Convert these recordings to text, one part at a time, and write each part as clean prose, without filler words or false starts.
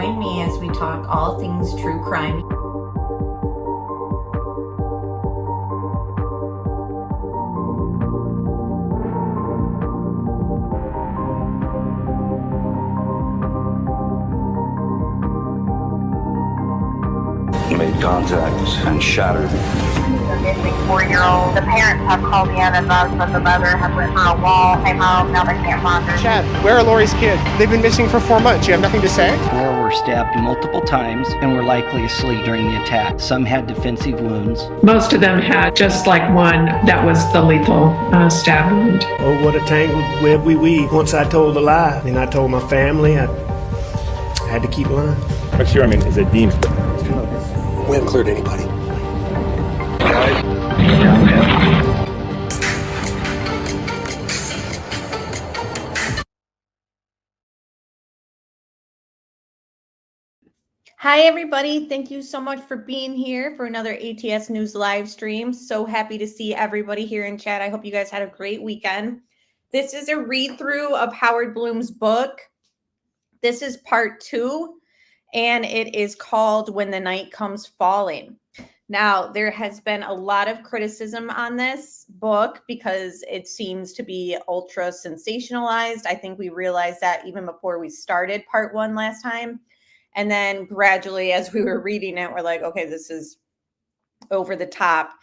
Join me as we talk all things true crime. Made contact and shattered. The missing 4-year-old. The parents have called in and the mother has went for a wall, came home, now they can't find her. Chad, where are Lori's kids? They've been missing for 4 months. You have nothing to say? 4 were stabbed multiple times and were likely asleep during the attack. Some had defensive wounds. Most of them had just like one that was the lethal stab wound. Oh, what a tangled web we weave. Once I told a lie, and I told my family, I had to keep lying. McSherman is a demon. We haven't cleared anybody. Hi, everybody. Thank you so much for being here for another ATS News live stream. So happy to see everybody here in chat. I hope you guys had a great weekend. This is a read-through of Howard Blum's book. This is part 2, and it is called When the Night Comes Falling. Now, there has been a lot of criticism on this book because it seems to be ultra sensationalized. I think we realized that even before we started part 1 last time. And then gradually, as we were reading it, we're like, okay, this is over the top.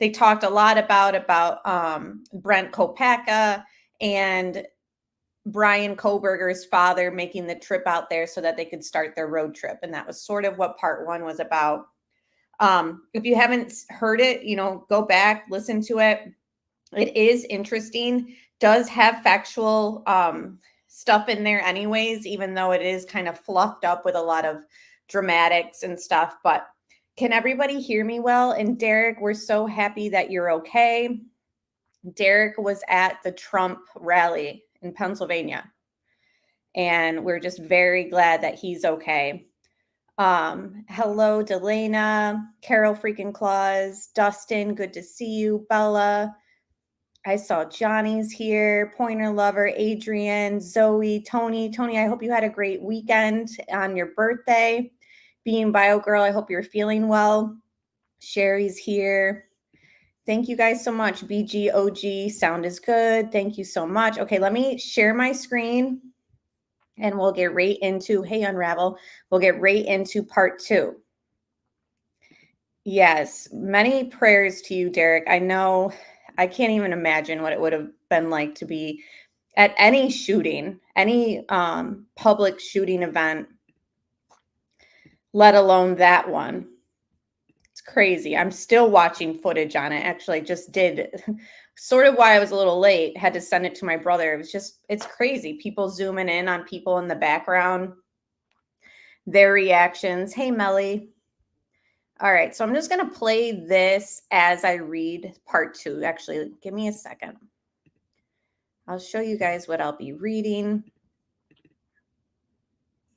They talked a lot about Bryan Kohberger and Bryan Kohberger's father making the trip out there so that they could start their road trip. And that was sort of what part 1 was about. If you haven't heard it, go back, listen to it. It is interesting, does have factual stuff in there anyways, even though it is kind of fluffed up with a lot of dramatics and stuff. But can everybody hear me well? And Derek, we're so happy that you're okay. Derek was at the Trump rally in Pennsylvania, and we're just very glad that he's okay. Hello, Delana, Carol freaking Claus, Dustin, good to see you, Bella. I saw Johnny's here, Pointer Lover, Adrian, Zoe, Tony. Tony, I hope you had a great weekend on your birthday. Being Bio Girl, I hope you're feeling well. Sherry's here. Thank you guys so much. BGOG, sound is good. Thank you so much. Okay, let me share my screen and we'll get right into, hey, Unravel, we'll get right into part 2. Yes, many prayers to you, Derek. I know, I can't even imagine what it would have been like to be at any shooting, any public shooting event, let alone that one. It's crazy. I'm still watching footage on it. Actually, I just did sort of why I was a little late. Had to send it to my brother. It was just, it's crazy. People zooming in on people in the background, their reactions. Hey, Melly. All right, so I'm just going to play this as I read part 2. Actually, give me a second. I'll show you guys what I'll be reading.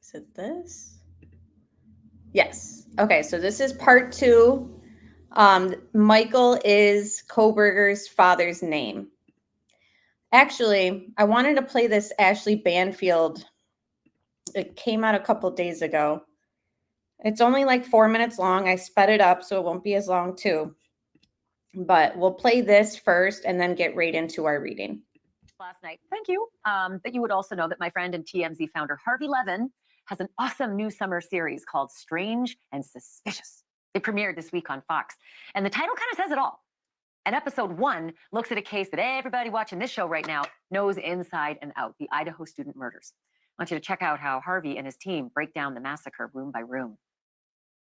Is it this? Yes. Okay, so this is part 2. Michael is Kohberger's father's name. Actually, I wanted to play this Ashley Banfield. It came out a couple days ago. It's only like 4 minutes long. I sped it up so it won't be as long too. But we'll play this first and then get right into our reading. Last night. Thank you. That you would also know that my friend and TMZ founder Harvey Levin has an awesome new summer series called Strange and Suspicious. It premiered this week on Fox. And the title kind of says it all. And episode 1 looks at a case that everybody watching this show right now knows inside and out, the Idaho student murders. I want you to check out how Harvey and his team break down the massacre room by room.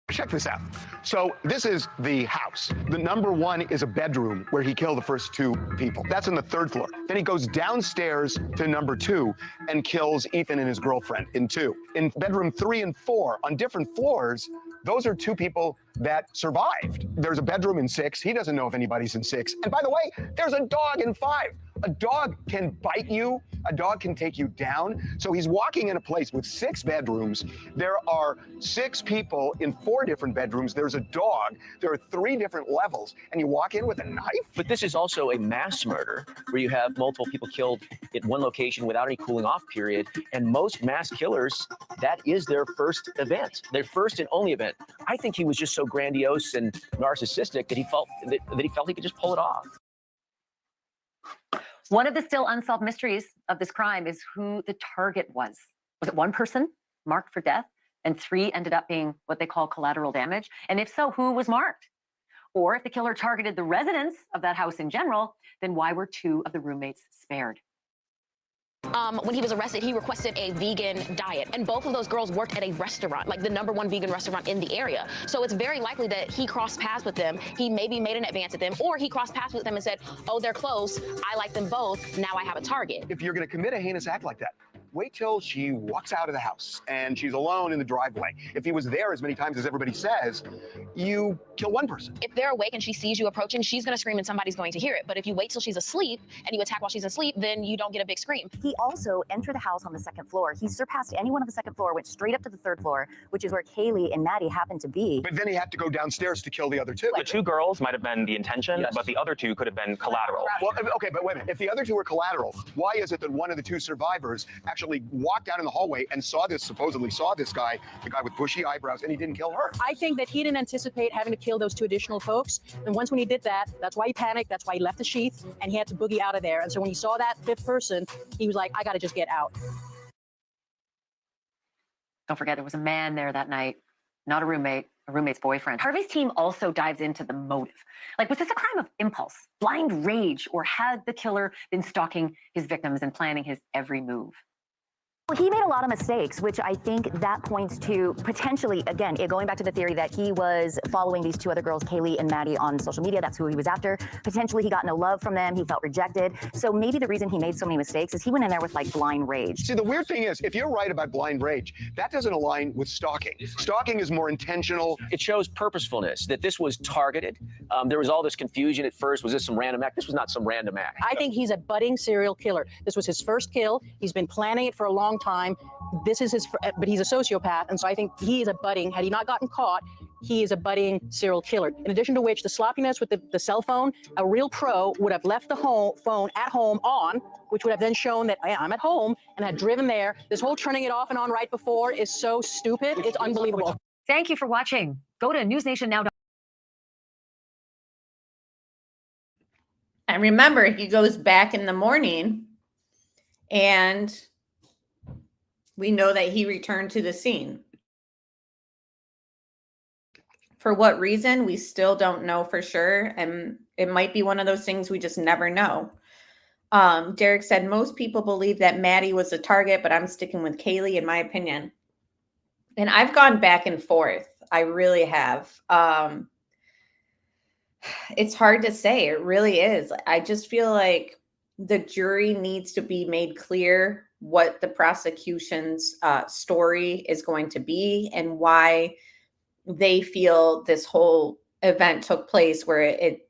Check this out. So this is the house. The number 1 is a bedroom where he killed the first 2 people. That's on the 3rd floor. Then he goes downstairs to number 2 and kills Ethan and his girlfriend in 2. In bedroom 3 and 4 on different floors, those are 2 people that survived. There's a bedroom in 6. He doesn't know if anybody's in 6. And by the way, there's a dog in 5. A dog can bite you. A dog can take you down. So he's walking in a place with 6 bedrooms. There are 6 people in 4 different bedrooms. There's a dog. There are 3 different levels. And you walk in with a knife? But this is also a mass murder where you have multiple people killed at one location without any cooling off period. And most mass killers, that is their first event, their first and only event. I think he was just so grandiose and narcissistic that he felt he could just pull it off. One of the still unsolved mysteries of this crime is who the target was. Was it one person marked for death and 3 ended up being what they call collateral damage? And if so, who was marked? Or if the killer targeted the residents of that house in general, then why were 2 of the roommates spared? When he was arrested, he requested a vegan diet, and both of those girls worked at a restaurant, like the #1 vegan restaurant in the area. So it's very likely that he crossed paths with them. He maybe made an advance at them, or he crossed paths with them and said, oh, they're close. I like them both. Now I have a target. If you're going to commit a heinous act like that, wait till she walks out of the house and she's alone in the driveway. If he was there as many times as everybody says, you kill one person. If they're awake and she sees you approaching, she's going to scream and somebody's going to hear it. But if you wait till she's asleep and you attack while she's asleep, then you don't get a big scream. He also entered the house on the 2nd floor. He surpassed anyone on the 2nd floor, went straight up to the 3rd floor, which is where Kaylee and Maddie happened to be. But then he had to go downstairs to kill the other 2. The 2 girls might have been the intention, but the other 2 could have been collateral. Well, okay, but wait a minute. If the other 2 were collateral, why is it that one of the 2 survivors actually walked out in the hallway and supposedly saw this guy, the guy with bushy eyebrows, and he didn't kill her? I think that he didn't anticipate having to kill those 2 additional folks. And once when he did that, that's why he panicked. That's why he left the sheath and he had to boogie out of there. And so when he saw that 5th person, he was like, I got to just get out. Don't forget, there was a man there that night, not a roommate's boyfriend. Harvey's team also dives into the motive. Like, was this a crime of impulse, blind rage, or had the killer been stalking his victims and planning his every move? He made a lot of mistakes, which I think that points to potentially, again, going back to the theory that he was following these 2 other girls, Kaylee and Maddie, on social media. That's who he was after. Potentially, he got no love from them. He felt rejected. So maybe the reason he made so many mistakes is he went in there with like blind rage. See, the weird thing is, if you're right about blind rage, that doesn't align with stalking. Stalking is more intentional. It shows purposefulness, that this was targeted. There was all this confusion at first. Was this some random act? This was not some random act. I think he's a budding serial killer. This was his first kill. He's been planning it for a long time. This is but he's a sociopath, and so I think he is a budding, had he not gotten caught, he is a budding serial killer. In addition to which, the sloppiness with the cell phone, a real pro would have left the phone at home on, which would have then shown that I'm at home, and had driven there. This whole turning it off and on right before is so stupid. It's unbelievable. Thank you for watching. Go to newsnationnow.com. And remember, he goes back in the morning and we know that he returned to the scene. For what reason, we still don't know for sure. And it might be one of those things we just never know. Derek said, most people believe that Maddie was the target, but I'm sticking with Kaylee in my opinion. And I've gone back and forth. I really have. It's hard to say. It really is. I just feel like the jury needs to be made clear what the prosecution's story is going to be and why they feel this whole event took place where it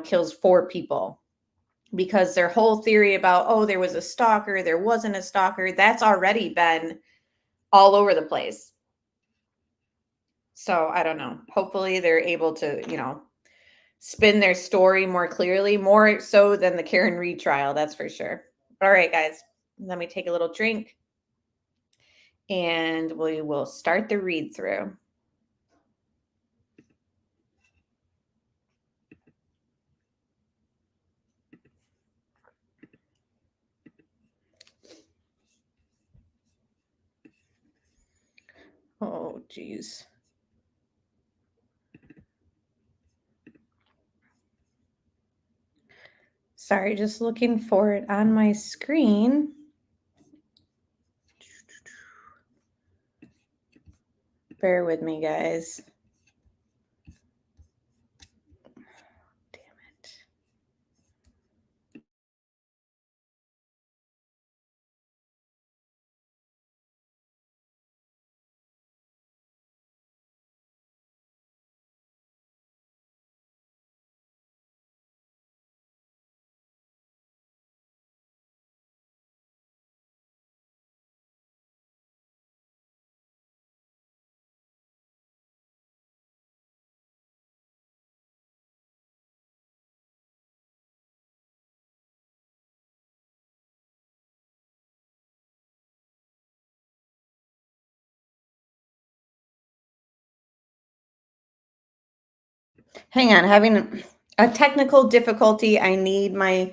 kills 4 people. Because their whole theory about, oh, there was a stalker, there wasn't a stalker, that's already been all over the place. So I don't know. Hopefully they're able to, spin their story more clearly, more so than the Karen Reed trial, that's for sure. All right, guys, let me take a little drink and we will start the read through. Oh, geez. Sorry, just looking for it on my screen. Bear with me, guys. Hang on, having a technical difficulty. I need my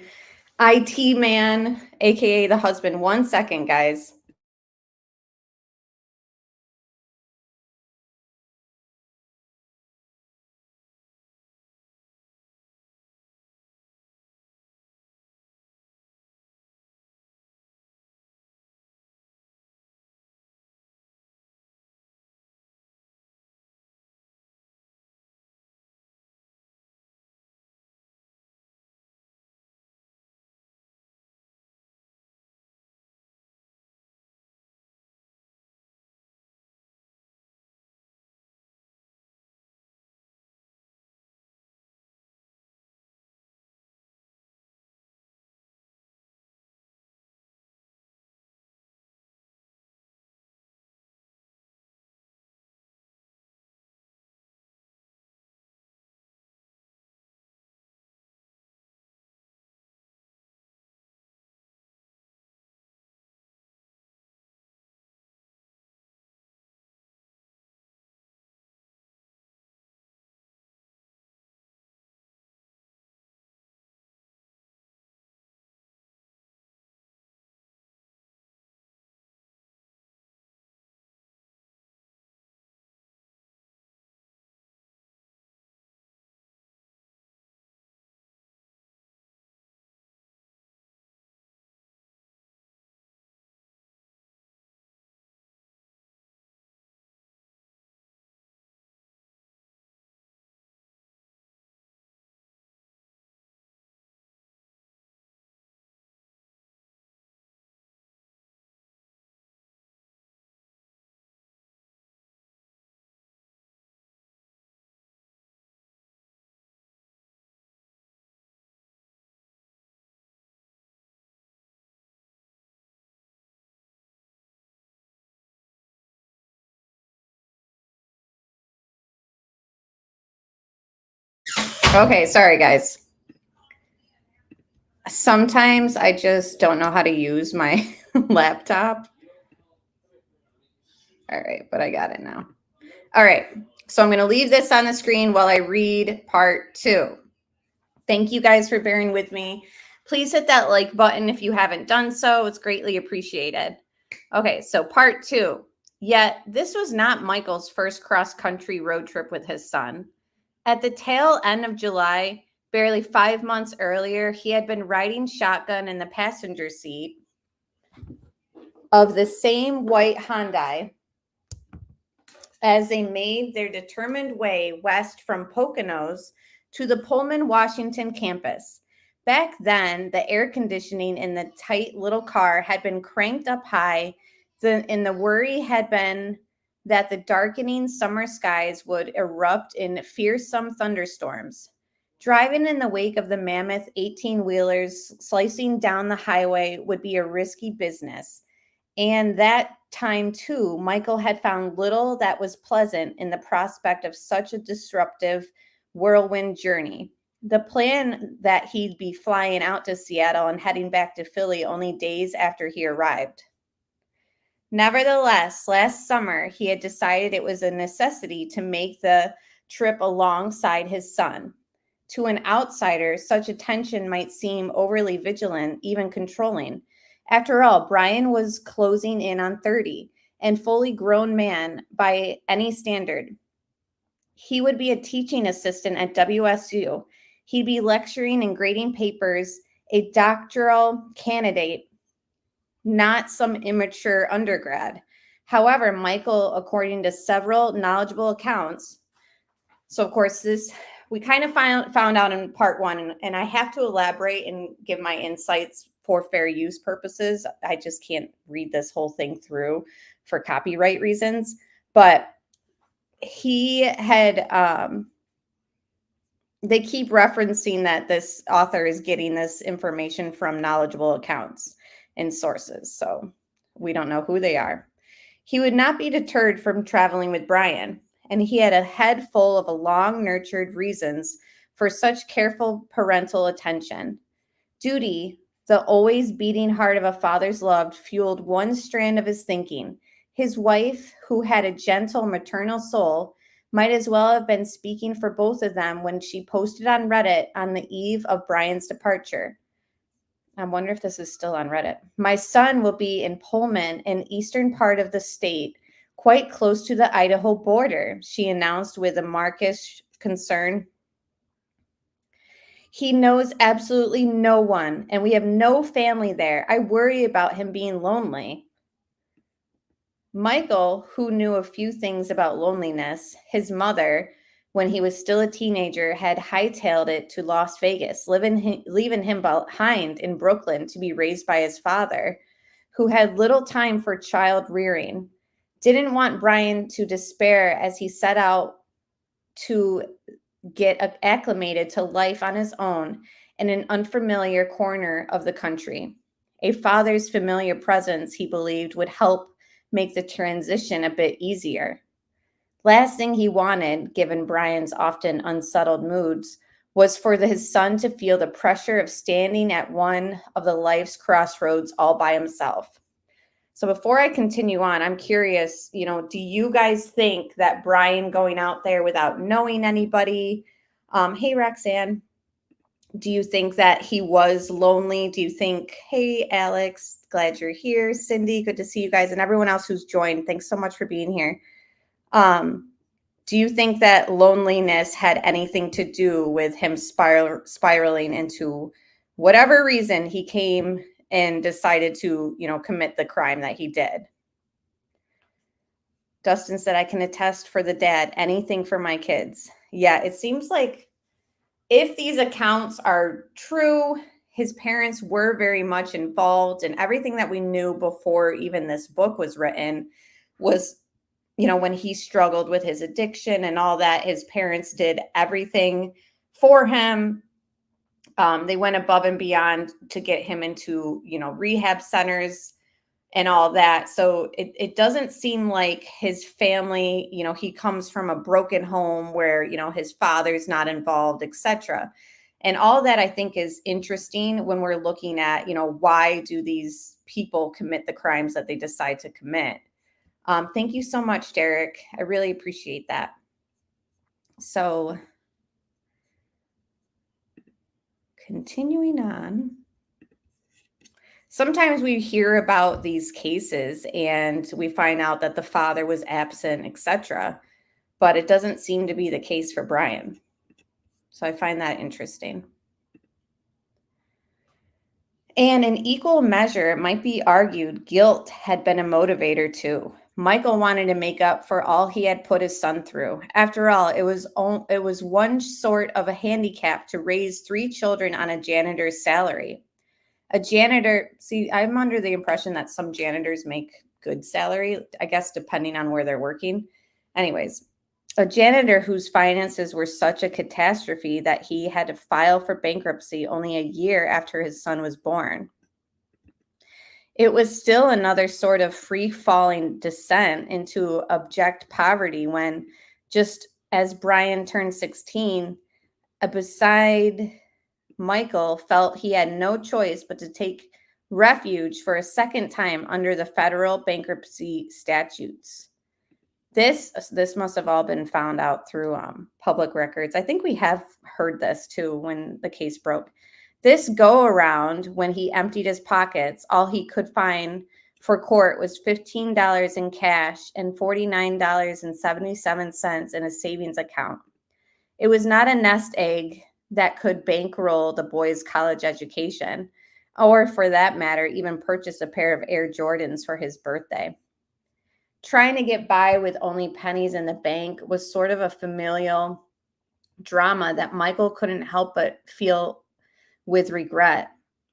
IT man, aka the husband. 1 second, guys. Okay, sorry guys. Sometimes I just don't know how to use my laptop. All right, but I got it now. All right, so I'm going to leave this on the screen while I read part 2. Thank you guys for bearing with me. Please hit that like button if you haven't done so. It's greatly appreciated. Okay, so part 2. Yet this was not Michael's first cross-country road trip with his son. At the tail end of July, barely 5 months earlier, he had been riding shotgun in the passenger seat of the same white Hyundai as they made their determined way west from Poconos to the Pullman, Washington campus. Back then, the air conditioning in the tight little car had been cranked up high, and the worry had been that the darkening summer skies would erupt in fearsome thunderstorms. Driving in the wake of the mammoth 18-wheelers slicing down the highway would be a risky business. And that time, too, Michael had found little that was pleasant in the prospect of such a disruptive whirlwind journey. The plan that he'd be flying out to Seattle and heading back to Philly only days after he arrived. Nevertheless, last summer, he had decided it was a necessity to make the trip alongside his son. To an outsider, such attention might seem overly vigilant, even controlling. After all, Bryan was closing in on 30 and fully grown man by any standard. He would be a teaching assistant at WSU. He'd be lecturing and grading papers, a doctoral candidate, not some immature undergrad. However, Michael, according to several knowledgeable accounts, so of course this we kind of found out in part 1, and I have to elaborate and give my insights for fair use purposes. I just can't read this whole thing through for copyright reasons, but he had they keep referencing that this author is getting this information from knowledgeable accounts and sources, so we don't know who they are. He would not be deterred from traveling with Bryan, and he had a head full of long nurtured reasons for such careful parental attention. Duty, the always beating heart of a father's love, fueled one strand of his thinking. His wife, who had a gentle maternal soul, Might as well have been speaking for both of them when she posted on Reddit on the eve of Bryan's departure. I wonder if this is still on Reddit. My son will be in Pullman, an eastern part of the state, quite close to the Idaho border, she announced with a mawkish concern. He knows absolutely no one, and we have no family there. I worry about him being lonely. Michael, who knew a few things about loneliness, his mother, when he was still a teenager, had hightailed it to Las Vegas, leaving him behind in Brooklyn to be raised by his father, who had little time for child rearing. Didn't want Bryan to despair as he set out to get acclimated to life on his own in an unfamiliar corner of the country. A father's familiar presence, he believed, would help make the transition a bit easier. Last thing he wanted, given Bryan's often unsettled moods, was for his son to feel the pressure of standing at one of the life's crossroads all by himself. So before I continue on, I'm curious, do you guys think that Bryan going out there without knowing anybody, hey, Roxanne, do you think that he was lonely? Do you think, hey, Alex, glad you're here. Cindy, good to see you guys. And everyone else who's joined, thanks so much for being here. Do you think that loneliness had anything to do with him spiraling into whatever reason he came and decided to, commit the crime that he did? Dustin said, I can attest for the dad, anything for my kids. Yeah, it seems like if these accounts are true, his parents were very much involved, and everything that we knew before even this book was written was, when he struggled with his addiction and all that, his parents did everything for him. They went above and beyond to get him into, rehab centers and all that. So it doesn't seem like his family, he comes from a broken home where, his father's not involved, etc. And all that I think is interesting when we're looking at, why do these people commit the crimes that they decide to commit? Thank you so much, Derek. I really appreciate that. So continuing on. Sometimes we hear about these cases and we find out that the father was absent, etc. But it doesn't seem to be the case for Bryan. So I find that interesting. And in equal measure, it might be argued guilt had been a motivator too. Michael wanted to make up for all he had put his son through. After all, it was one sort of a handicap to raise 3 children on a janitor's salary. A janitor, see, I'm under the impression that some janitors make good salary, I guess, depending on where they're working. Anyways, a janitor whose finances were such a catastrophe that he had to file for bankruptcy only a year after his son was born. It was still another sort of free-falling descent into abject poverty when, just as Bryan turned 16, beside Michael felt he had no choice but to take refuge for a second time under the federal bankruptcy statutes. This must have all been found out through public records. I think we have heard this too when the case broke. This go around, when he emptied his pockets, all he could find for court was $15 in cash and $49.77 in a savings account. It was not a nest egg that could bankroll the boy's college education, or for that matter, even purchase a pair of Air Jordans for his birthday. Trying to get by with only pennies in the bank was sort of a familial drama that Michael couldn't help but feel with regret.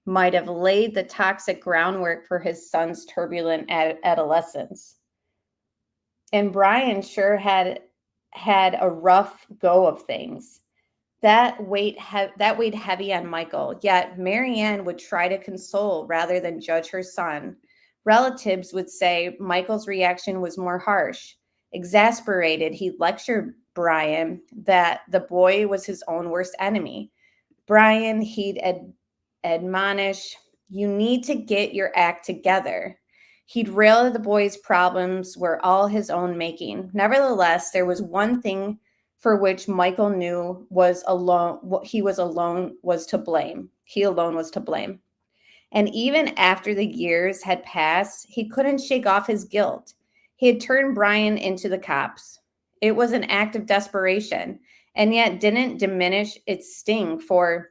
Might have laid the toxic groundwork for his son's turbulent adolescence. And Bryan sure had a rough go of things. That weighed heavy on Michael, yet Marianne would try to console rather than judge her son. Relatives would say Michael's reaction was more harsh. Exasperated, he lectured Bryan that the boy was his own worst enemy. Bryan, he'd admonish, you need to get your act together. He'd rail that the boy's problems were all his own making. Nevertheless, there was one thing for which Michael knew he alone was to blame. He alone was to blame. And even after the years had passed, he couldn't shake off his guilt. He had turned Bryan into the cops. It was an act of desperation, and yet didn't diminish its sting for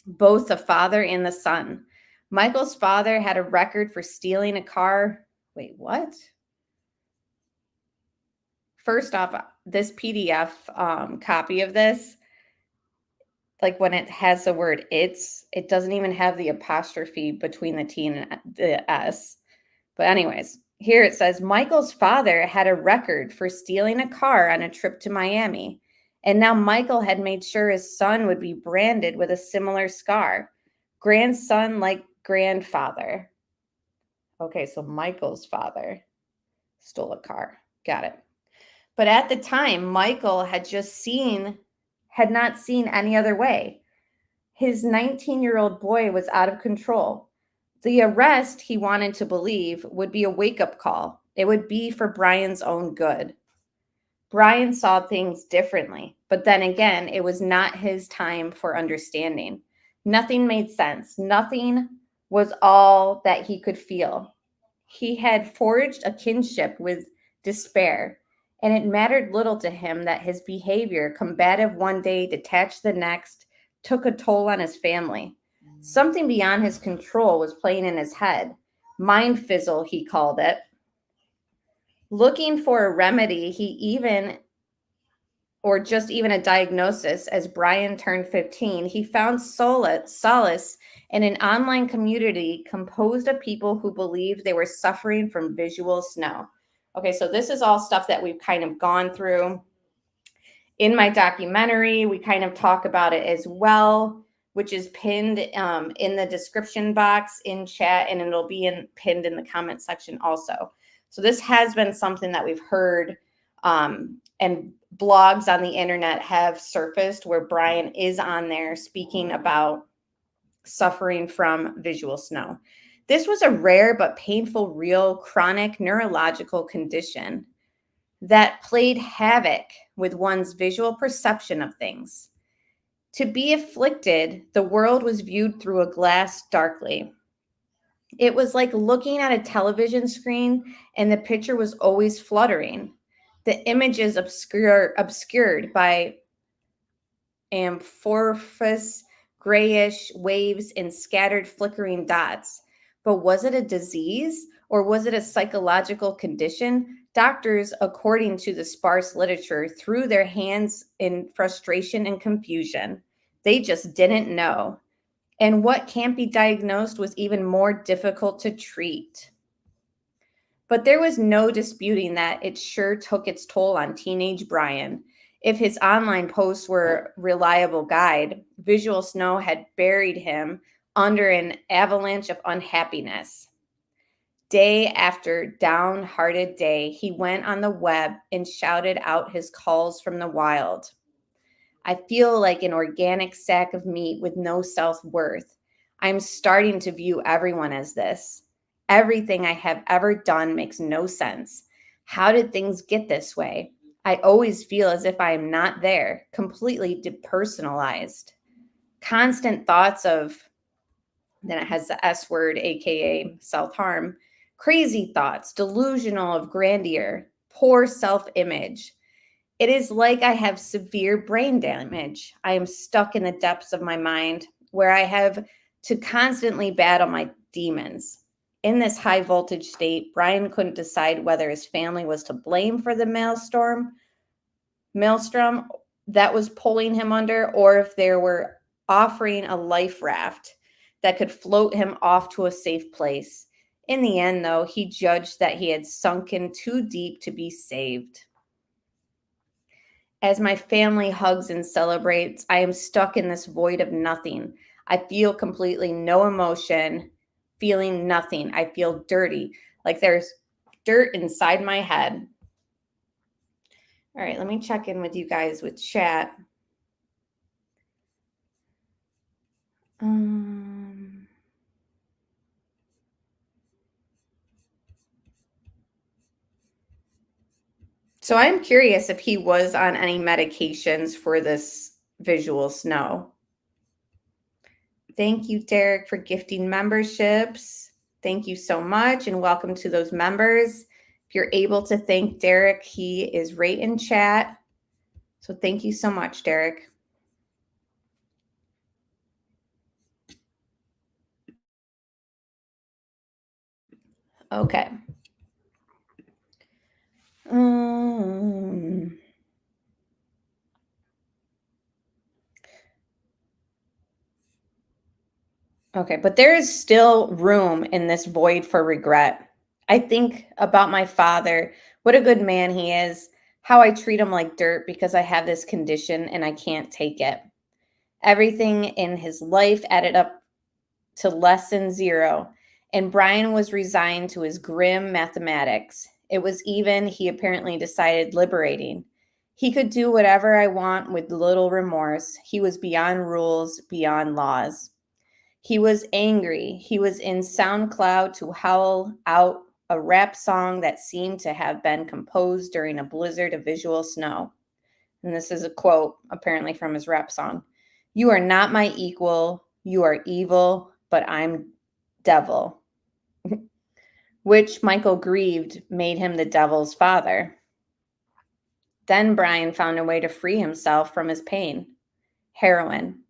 both the father and the son. Michael's father had a record for stealing a car. Wait, what? First off, this PDF copy of this, like when it has the word it doesn't even have the apostrophe between the T and the S. But anyways, here it says, Michael's father had a record for stealing a car on a trip to Miami. And now Michael had made sure his son would be branded with a similar scar. Grandson like grandfather. Okay, so Michael's father stole a car. Got it. But at the time, Michael had not seen any other way. His 19-year-old boy was out of control. The arrest, he wanted to believe, would be a wake-up call. It would be for Bryan's own good. Bryan saw things differently, but then again, it was not his time for understanding. Nothing made sense. Nothing was all that he could feel. He had forged a kinship with despair, and it mattered little to him that his behavior, combative one day, detached the next, took a toll on his family. Something beyond his control was playing in his head. Mind fizzle, he called it. Looking for a remedy, just even a diagnosis, as Bryan turned 15, he found solace in an online community composed of people who believed they were suffering from visual snow. Okay, so this is all stuff that we've kind of gone through. In my documentary, we kind of talk about it as well, which is pinned in the description box in chat, and it'll be pinned in the comment section also. So this has been something that we've heard, and blogs on the internet have surfaced where Bryan is on there speaking about suffering from visual snow. This was a rare but painful, real, chronic neurological condition that played havoc with one's visual perception of things. To be afflicted, the world was viewed through a glass darkly. It was like looking at a television screen and the picture was always fluttering. The images obscured by amorphous grayish waves and scattered flickering dots. But was it a disease or was it a psychological condition? Doctors, according to the sparse literature, threw their hands in frustration and confusion. They just didn't know. And what can't be diagnosed was even more difficult to treat. But there was no disputing that it sure took its toll on teenage Bryan. If his online posts were a reliable guide, visual snow had buried him under an avalanche of unhappiness. Day after downhearted day, he went on the web and shouted out his calls from the wild. I feel like an organic sack of meat with no self-worth. I'm starting to view everyone as this. Everything I have ever done makes no sense. How did things get this way? I always feel as if I am not there, completely depersonalized. Constant thoughts of, then it has the S word, aka self-harm, crazy thoughts, delusional of grandeur, poor self-image. It is like I have severe brain damage. I am stuck in the depths of my mind where I have to constantly battle my demons. In this high voltage state, Bryan couldn't decide whether his family was to blame for the maelstrom that was pulling him under, or if they were offering a life raft that could float him off to a safe place. In the end, though, he judged that he had sunken too deep to be saved. As my family hugs and celebrates, I am stuck in this void of nothing. I feel completely no emotion, feeling nothing. I feel dirty, like there's dirt inside my head. All right, let me check in with you guys with chat. So I'm curious if he was on any medications for this visual snow. Thank you, Derek, for gifting memberships. Thank you so much, and welcome to those members. If you're able to thank Derek, he is right in chat. So thank you so much, Derek. Okay. Okay, but there is still room in this void for regret. I think about my father, what a good man he is, how I treat him like dirt because I have this condition and I can't take it. Everything in his life added up to less than zero, and Bryan was resigned to his grim mathematics. It was even, he apparently decided, liberating. He could do whatever I want with little remorse. He was beyond rules, beyond laws. He was angry. He was in SoundCloud to howl out a rap song that seemed to have been composed during a blizzard of visual snow. And this is a quote, apparently, from his rap song. "You are not my equal. You are evil, but I'm devil." Which Michael grieved made him the devil's father. Then Bryan found a way to free himself from his pain. Heroin.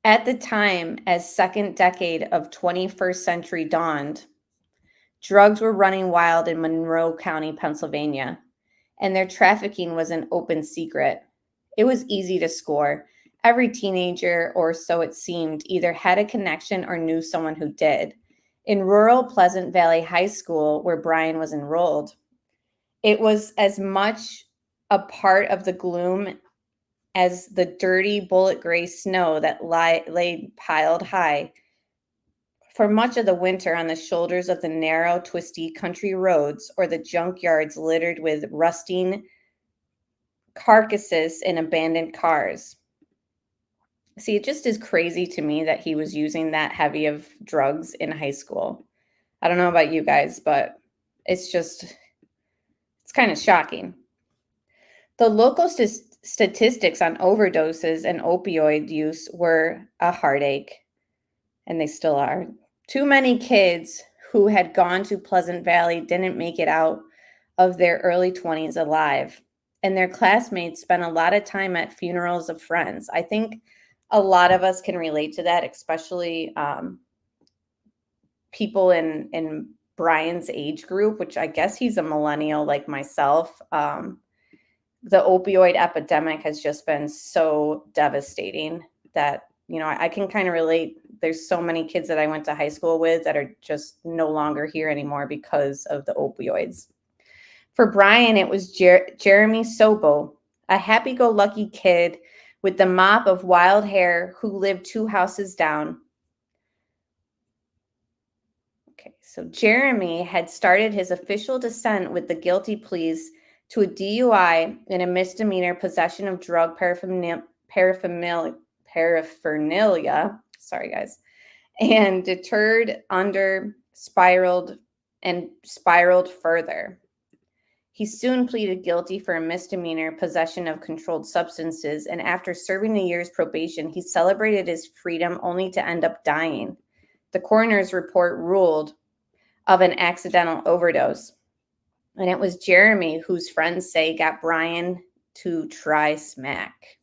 At the time, as second decade of 21st century dawned, drugs were running wild in Monroe County, Pennsylvania, and their trafficking was an open secret. It was easy to score. Every teenager, or so it seemed, either had a connection or knew someone who did. In rural Pleasant Valley High School, where Bryan was enrolled, it was as much a part of the gloom as the dirty bullet gray snow that lay piled high for much of the winter on the shoulders of the narrow, twisty country roads, or the junkyards littered with rusting carcasses and abandoned cars. See, it just is crazy to me that he was using that heavy of drugs in high school. I don't know about you guys, but it's kind of shocking. The local statistics on overdoses and opioid use were a heartache, and they still are. Too many kids who had gone to Pleasant Valley didn't make it out of their early 20s alive, and their classmates spent a lot of time at funerals of friends. I think a lot of us can relate to that, especially people in Bryan's age group, which I guess he's a millennial like myself. The opioid epidemic has just been so devastating that, I can kind of relate. There's so many kids that I went to high school with that are just no longer here anymore because of the opioids. For Bryan, it was Jeremy Sobo, a happy-go-lucky kid with the mop of wild hair who lived 2 houses down. Okay, so Jeremy had started his official descent with the guilty pleas to a DUI and a misdemeanor possession of drug paraphernalia, sorry guys, and deterred under spiraled further. He soon pleaded guilty for a misdemeanor possession of controlled substances, and after serving a year's probation, he celebrated his freedom only to end up dying. The coroner's report ruled of an accidental overdose. And it was Jeremy, whose friends say got Bryan to try smack.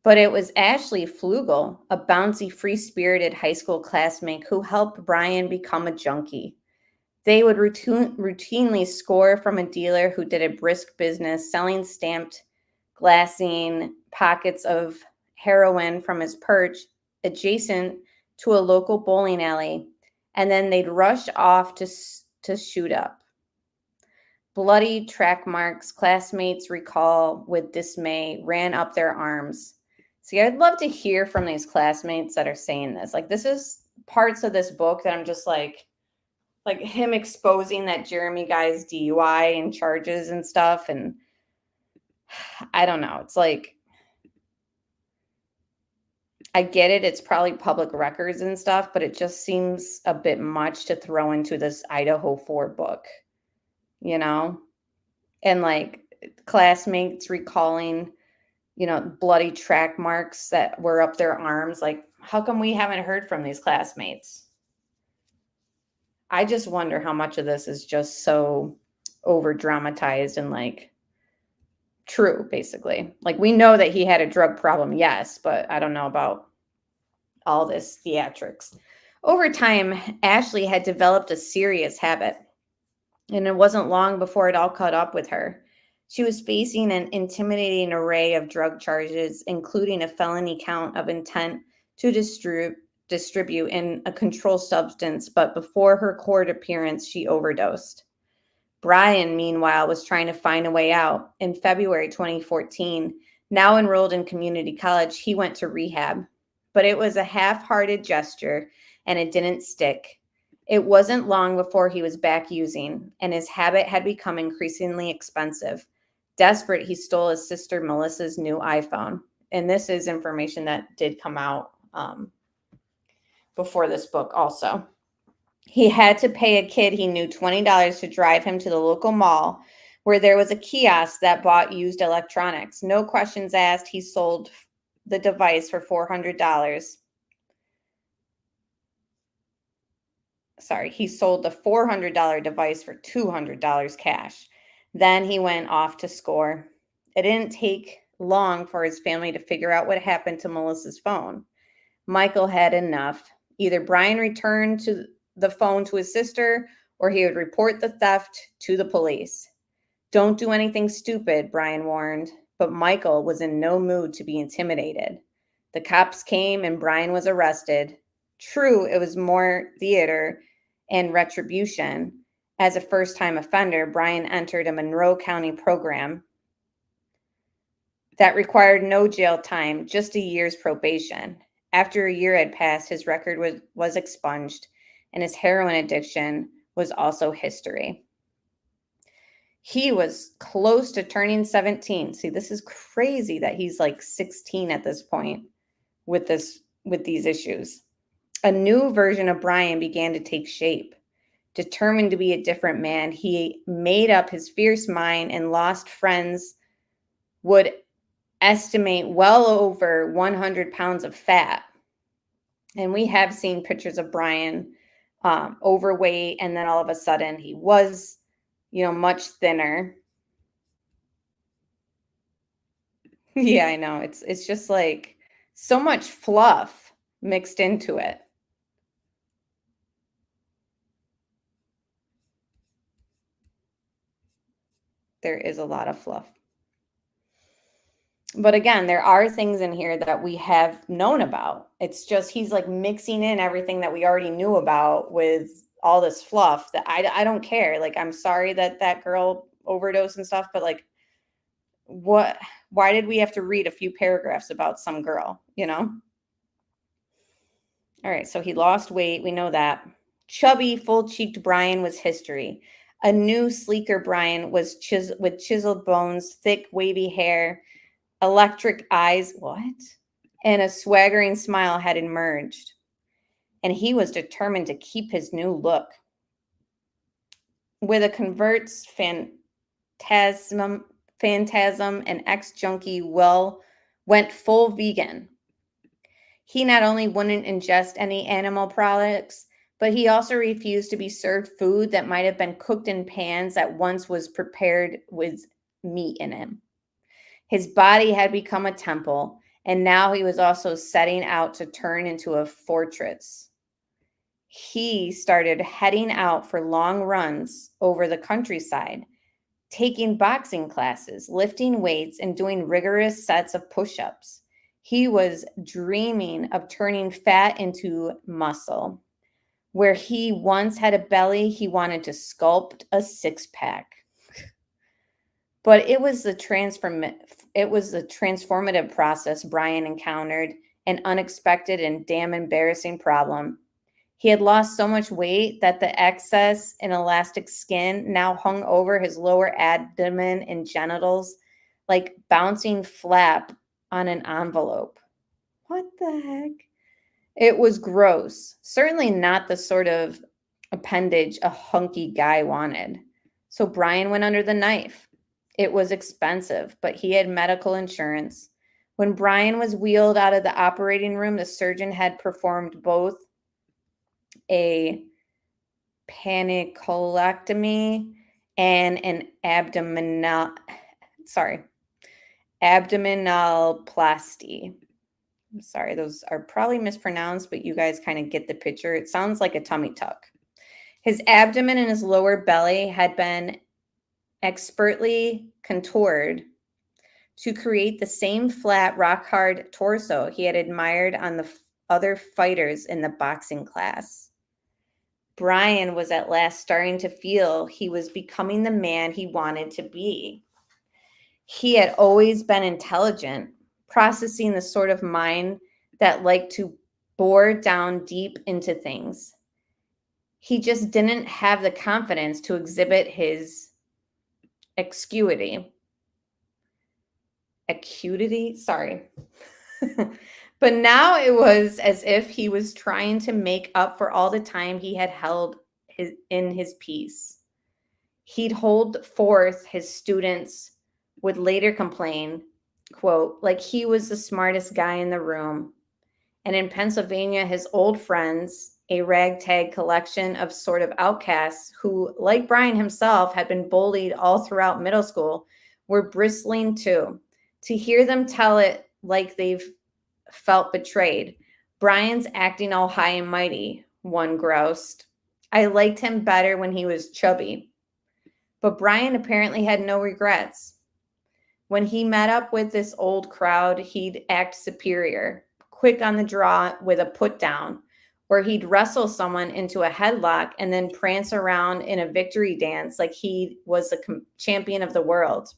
But it was Ashley Flugel, a bouncy, free-spirited high school classmate who helped Bryan become a junkie. They would routinely score from a dealer who did a brisk business selling stamped glassine pockets of heroin from his perch adjacent to a local bowling alley, and then they'd rush off to shoot up. Bloody track marks, classmates recall with dismay, ran up their arms. See, I'd love to hear from these classmates that are saying this. Like, this is parts of this book that I'm just like him exposing that Jeremy guy's DUI and charges and stuff. And I don't know. It's like, I get it. It's probably public records and stuff, but it just seems a bit much to throw into this Idahofour book. and like classmates recalling, bloody track marks that were up their arms. Like, how come we haven't heard from these classmates? I just wonder how much of this is just so over dramatized and like true, basically. Like, we know that he had a drug problem, yes, but I don't know about all this theatrics. Over time, Ashley had developed a serious habit, and it wasn't long before it all caught up with her. She was facing an intimidating array of drug charges, including a felony count of intent to distribute in a controlled substance, but before her court appearance, she overdosed. Bryan, meanwhile, was trying to find a way out. In February 2014, now enrolled in community college, he went to rehab. But it was a half-hearted gesture, and it didn't stick. It wasn't long before he was back using, and his habit had become increasingly expensive. Desperate, he stole his sister Melissa's new iPhone. And this is information that did come out before this book also. He had to pay a kid he knew $20 to drive him to the local mall where there was a kiosk that bought used electronics. No questions asked, he sold the device for $400. Sorry, he sold the $400 device for $200 cash. Then he went off to score. It didn't take long for his family to figure out what happened to Melissa's phone. Michael had enough. Either Bryan returned to the phone to his sister, or he would report the theft to the police. Don't do anything stupid, Bryan warned, but Michael was in no mood to be intimidated. The cops came and Bryan was arrested. True, it was more theater and retribution. As a first-time offender, Bryan entered a Monroe County program that required no jail time, just a year's probation. After a year had passed, his record was expunged, and his heroin addiction was also history. He was close to turning 17. See, this is crazy that he's like 16 at this point with these issues. A new version of Bryan began to take shape. Determined to be a different man, he made up his fierce mind, and lost friends would estimate well over 100 pounds of fat. And we have seen pictures of Bryan overweight, and then all of a sudden he was, much thinner. Yeah, I know. It's just like so much fluff mixed into it. There is a lot of fluff. But again, there are things in here that we have known about. It's just he's like mixing in everything that we already knew about with all this fluff that I don't care. Like, I'm sorry that girl overdosed and stuff, but like, why did we have to read a few paragraphs about some girl, All right, so he lost weight. We know that. Chubby, full-cheeked Bryan was history. A new, sleeker Bryan was with chiseled bones, thick, wavy hair, electric eyes, and a swaggering smile had emerged. And he was determined to keep his new look. With a convert's phantasm, an ex-junkie went full vegan. He not only wouldn't ingest any animal products, but he also refused to be served food that might have been cooked in pans that once was prepared with meat in it. His body had become a temple, and now he was also setting out to turn into a fortress. He started heading out for long runs over the countryside, taking boxing classes, lifting weights, and doing rigorous sets of push-ups. He was dreaming of turning fat into muscle. Where he once had a belly, he wanted to sculpt a six-pack. But it was the transformative process Bryan encountered, an unexpected and damn embarrassing problem. He had lost so much weight that the excess in elastic skin now hung over his lower abdomen and genitals like bouncing flap on an envelope. What the heck? It was gross. Certainly not the sort of appendage a hunky guy wanted. So Bryan went under the knife. It was expensive, but he had medical insurance. When Bryan was wheeled out of the operating room, the surgeon had performed both a paniculectomy and an abdominoplasty. I'm sorry, those are probably mispronounced, but you guys kind of get the picture. It sounds like a tummy tuck. His abdomen and his lower belly had been expertly contoured to create the same flat, rock-hard torso he had admired on the other fighters in the boxing class. Bryan was at last starting to feel he was becoming the man he wanted to be. He had always been intelligent, processing the sort of mind that liked to bore down deep into things. He just didn't have the confidence to exhibit his acuity. Sorry. But now it was as if he was trying to make up for all the time he had held in his peace. He'd hold forth his students would later complain, quote, like he was the smartest guy in the room. And in Pennsylvania, his old friends, a ragtag collection of sort of outcasts who, like Bryan himself, had been bullied all throughout middle school, were bristling too. To hear them tell it like they've felt betrayed. Bryan's acting all high and mighty, one groused. I liked him better when he was chubby. But Bryan apparently had no regrets. When he met up with this old crowd, he'd act superior, quick on the draw with a put down, or he'd wrestle someone into a headlock and then prance around in a victory dance like he was the champion of the world.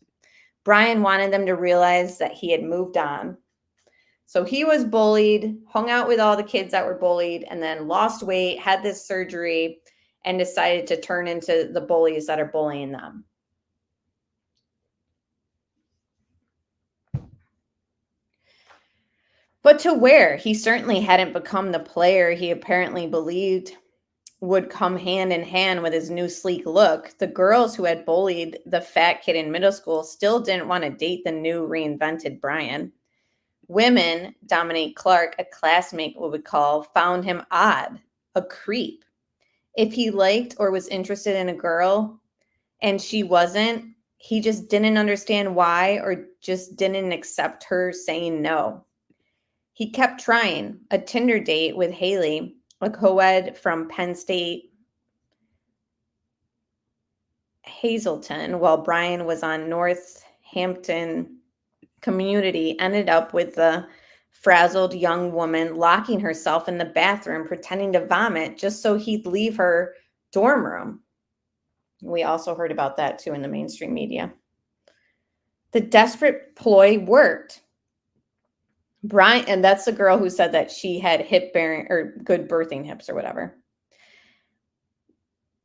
Bryan wanted them to realize that he had moved on. So he was bullied, hung out with all the kids that were bullied, and then lost weight, had this surgery, and decided to turn into the bullies that are bullying them. But to where? He certainly hadn't become the player he apparently believed would come hand in hand with his new sleek look. The girls who had bullied the fat kid in middle school still didn't want to date the new reinvented Bryan. Women, Dominique Clark, a classmate would call, found him odd, a creep. If he liked or was interested in a girl and she wasn't, he just didn't understand why or just didn't accept her saying no. He kept trying a Tinder date with Haley, a co-ed from Penn State Hazleton, while Bryan was on Northampton Community, ended up with the frazzled young woman locking herself in the bathroom, pretending to vomit just so he'd leave her dorm room. We also heard about that too in the mainstream media. The desperate ploy worked. Bryan, and that's the girl who said that she had hip bearing or good birthing hips or whatever.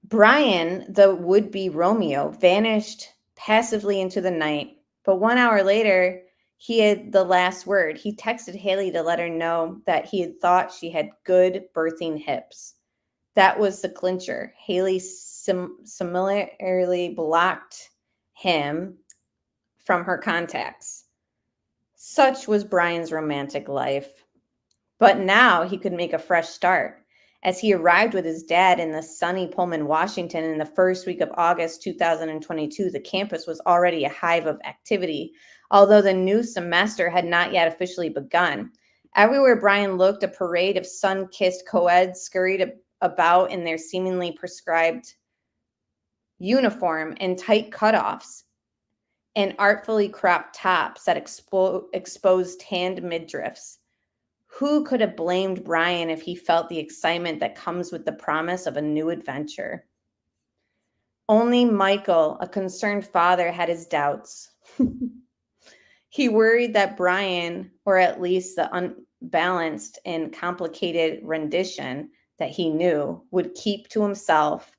Bryan, the would-be Romeo, vanished passively into the night, but 1 hour later, he had the last word. He texted Haley to let her know that he had thought she had good birthing hips. That was the clincher. Haley similarly blocked him from her contacts. Such was Bryan's romantic life. But now he could make a fresh start. As he arrived with his dad in the sunny Pullman, Washington in the first week of August 2022, the campus was already a hive of activity, although the new semester had not yet officially begun. Everywhere Bryan looked, a parade of sun-kissed co-eds scurried about in their seemingly prescribed uniform and tight cutoffs and artfully cropped tops that exposed tanned midriffs. Who could have blamed Bryan if he felt the excitement that comes with the promise of a new adventure? Only Michael, a concerned father, had his doubts. He worried that Bryan, or at least the unbalanced and complicated rendition that he knew, would keep to himself.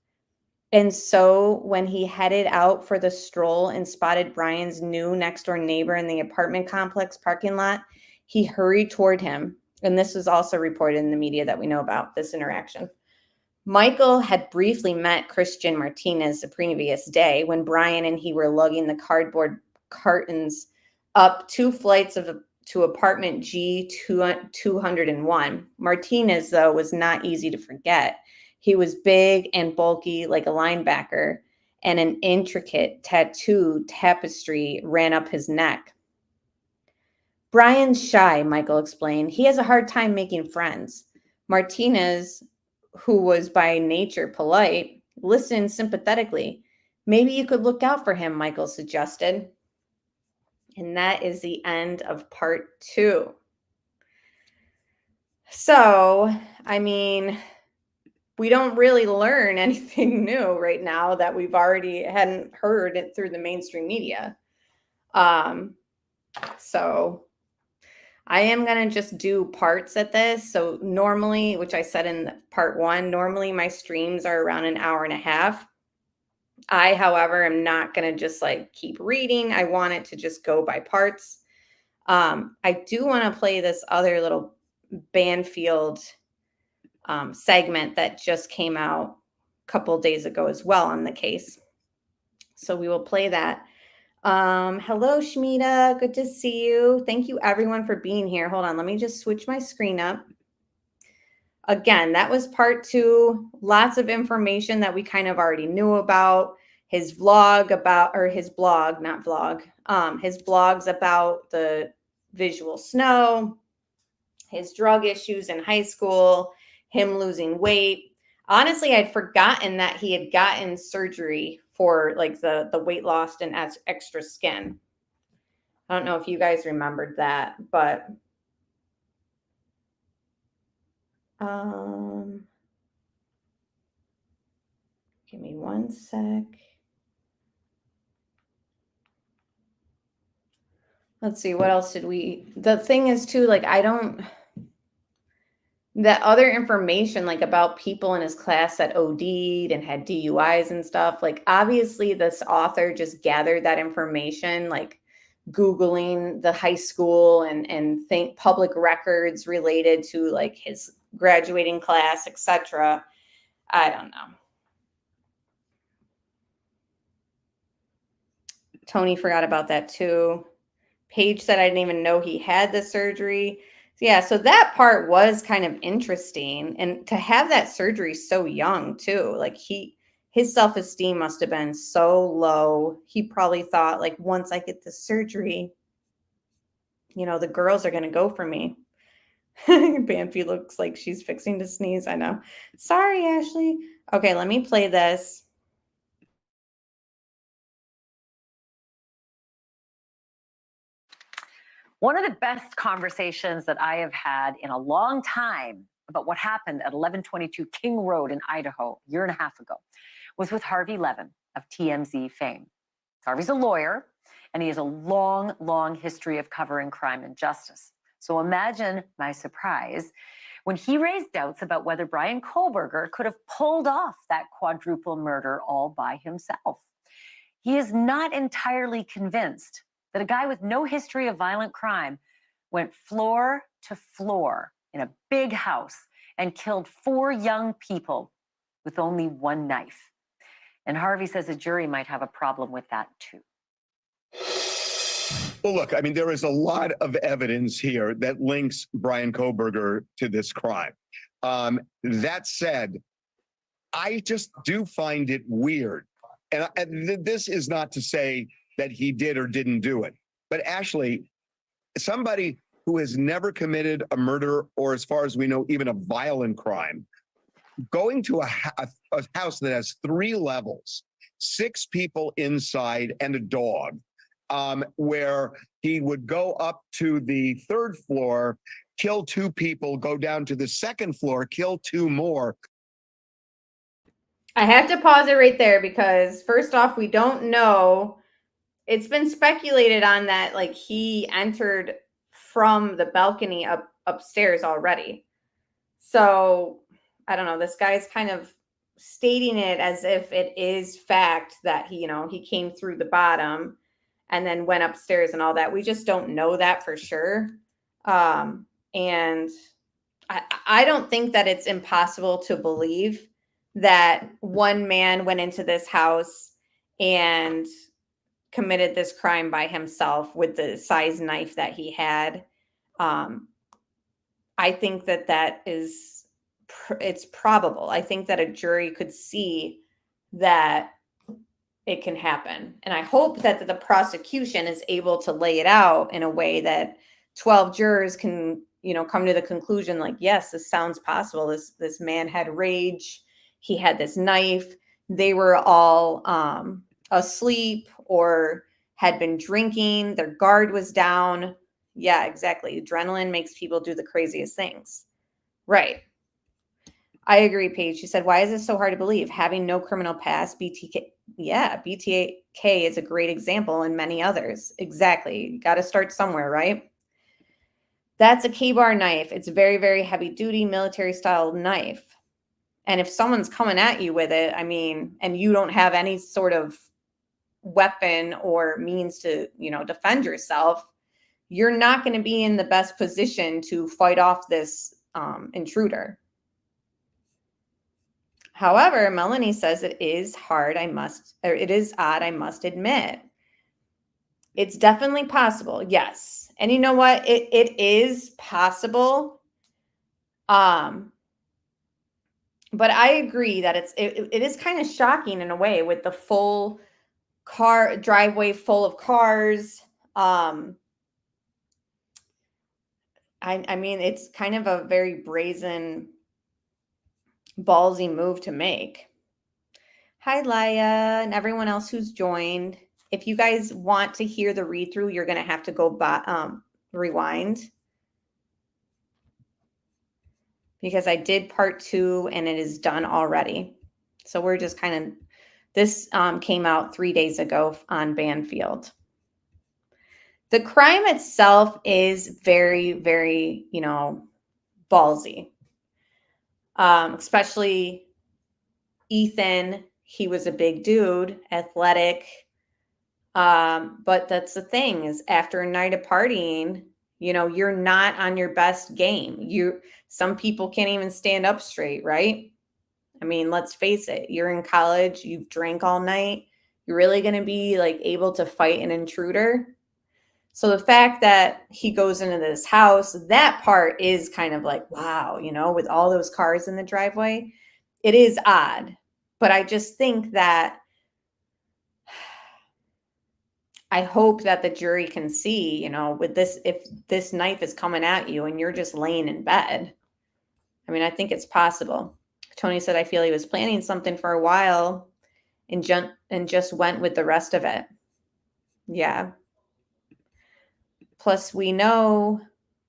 And so when he headed out for the stroll and spotted Bryan's new next-door neighbor in the apartment complex parking lot, he hurried toward him. And this was also reported in the media that we know about, this interaction. Michael had briefly met Christian Martinez the previous day when Bryan and he were lugging the cardboard cartons up 2 flights to apartment G201. Martinez, though, was not easy to forget. He was big and bulky like a linebacker, and an intricate tattoo tapestry ran up his neck. Bryan's shy, Michael explained. He has a hard time making friends. Martinez, who was by nature polite, listened sympathetically. Maybe you could look out for him, Michael suggested. And that is the end of part 2. So, I mean, we don't really learn anything new right now that we've already hadn't heard it through the mainstream media. So I am going to just do parts at this. So normally, which I said in part 1, normally my streams are around an hour and a half. I, however, am not going to just like keep reading. I want it to just go by parts. I do want to play this other little Banfield segment that just came out a couple days ago as well on the case. So we will play that. Hello, Shmita. Good to see you. Thank you, everyone, for being here. Hold on. Let me just switch my screen up. Again, that was part 2. Lots of information that we kind of already knew about. His vlog about, or his blog, not vlog. His blogs about the visual snow, his drug issues in high school, him losing weight. Honestly, I'd forgotten that he had gotten surgery for like the weight loss and extra skin. I don't know if you guys remembered that, but give me one sec. Let's see, what else did we, the thing is too, like, that other information, like about people in his class that OD'd and had DUIs and stuff, like obviously this author just gathered that information, like Googling the high school and think public records related to like his graduating class, etc. I don't know. Tony forgot about that too. Paige said I didn't even know he had the surgery. Yeah, so that part was kind of interesting. And to have that surgery so young too, like his self-esteem must have been so low. He probably thought like, once I get the surgery, you know, the girls are going to go for me. Banfi looks like she's fixing to sneeze. I know. Sorry, Ashley. Okay, let me play this. One of the best conversations that I have had in a long time about what happened at 1122 King Road in Idaho a year and a half ago was with Harvey Levin of TMZ fame. Harvey's a lawyer, and he has a long, long history of covering crime and justice. So imagine my surprise when he raised doubts about whether Bryan Kohberger could have pulled off that quadruple murder all by himself. He is not entirely convinced that a guy with no history of violent crime went floor to floor in a big house and killed 4 young people with only 1 knife. And Harvey says a jury might have a problem with that too. Well, look, I mean, there is a lot of evidence here that links Bryan Kohberger to this crime. That said, I just do find it weird. And this is not to say that he did or didn't do it. But Ashley, somebody who has never committed a murder or, as far as we know, even a violent crime, going to a house that has 3 levels, 6 people inside and a dog, where he would go up to the 3rd floor, kill 2 people, go down to the 2nd floor, kill 2 more. I have to pause it right there because first off, we don't know. It's been speculated on that like he entered from the balcony upstairs already. So I don't know. This guy's kind of stating it as if it is fact that he came through the bottom and then went upstairs and all that. We just don't know that for sure. And I don't think that it's impossible to believe that one man went into this house and committed this crime by himself with the size knife that he had. I think that is, it's probable. I think that a jury could see that it can happen. And I hope that the prosecution is able to lay it out in a way that 12 jurors can, come to the conclusion like, yes, this sounds possible. This man had rage. He had this knife. They were all asleep or had been drinking. Their guard was down. Yeah, exactly. Adrenaline makes people do the craziest things. Right. I agree, Paige. She said, why is this so hard to believe? Having no criminal past, BTK is a great example and many others. Exactly. You got to start somewhere, right? That's a K-bar knife. It's a very, very heavy duty military style knife. And if someone's coming at you with it, and you don't have any sort of weapon or means to, defend yourself, you're not going to be in the best position to fight off this intruder. However, Melanie says it is odd, I must admit. It's definitely possible, yes. And you know what? It is possible. But I agree that it is kind of shocking in a way with the full driveway full of cars. It's kind of a very brazen, ballsy move to make. Hi, Laya, and everyone else who's joined. If you guys want to hear the read through, you're going to have to go rewind, because I did part 2 and it is done already. So we're just this came out 3 days ago on Banfield. The crime itself is very, very, ballsy. Especially Ethan. He was a big dude, athletic. But that's the thing, is after a night of partying, you're not on your best game. Some people can't even stand up straight, right? Let's face it. You're in college, you've drank all night. You're really going to be able to fight an intruder. So the fact that he goes into this house, that part is kind of wow, with all those cars in the driveway, it is odd. But I just think that I hope that the jury can see, with this, if this knife is coming at you and you're just laying in bed. I think it's possible. Tony said, I feel he was planning something for a while and just went with the rest of it. Yeah. Plus, we know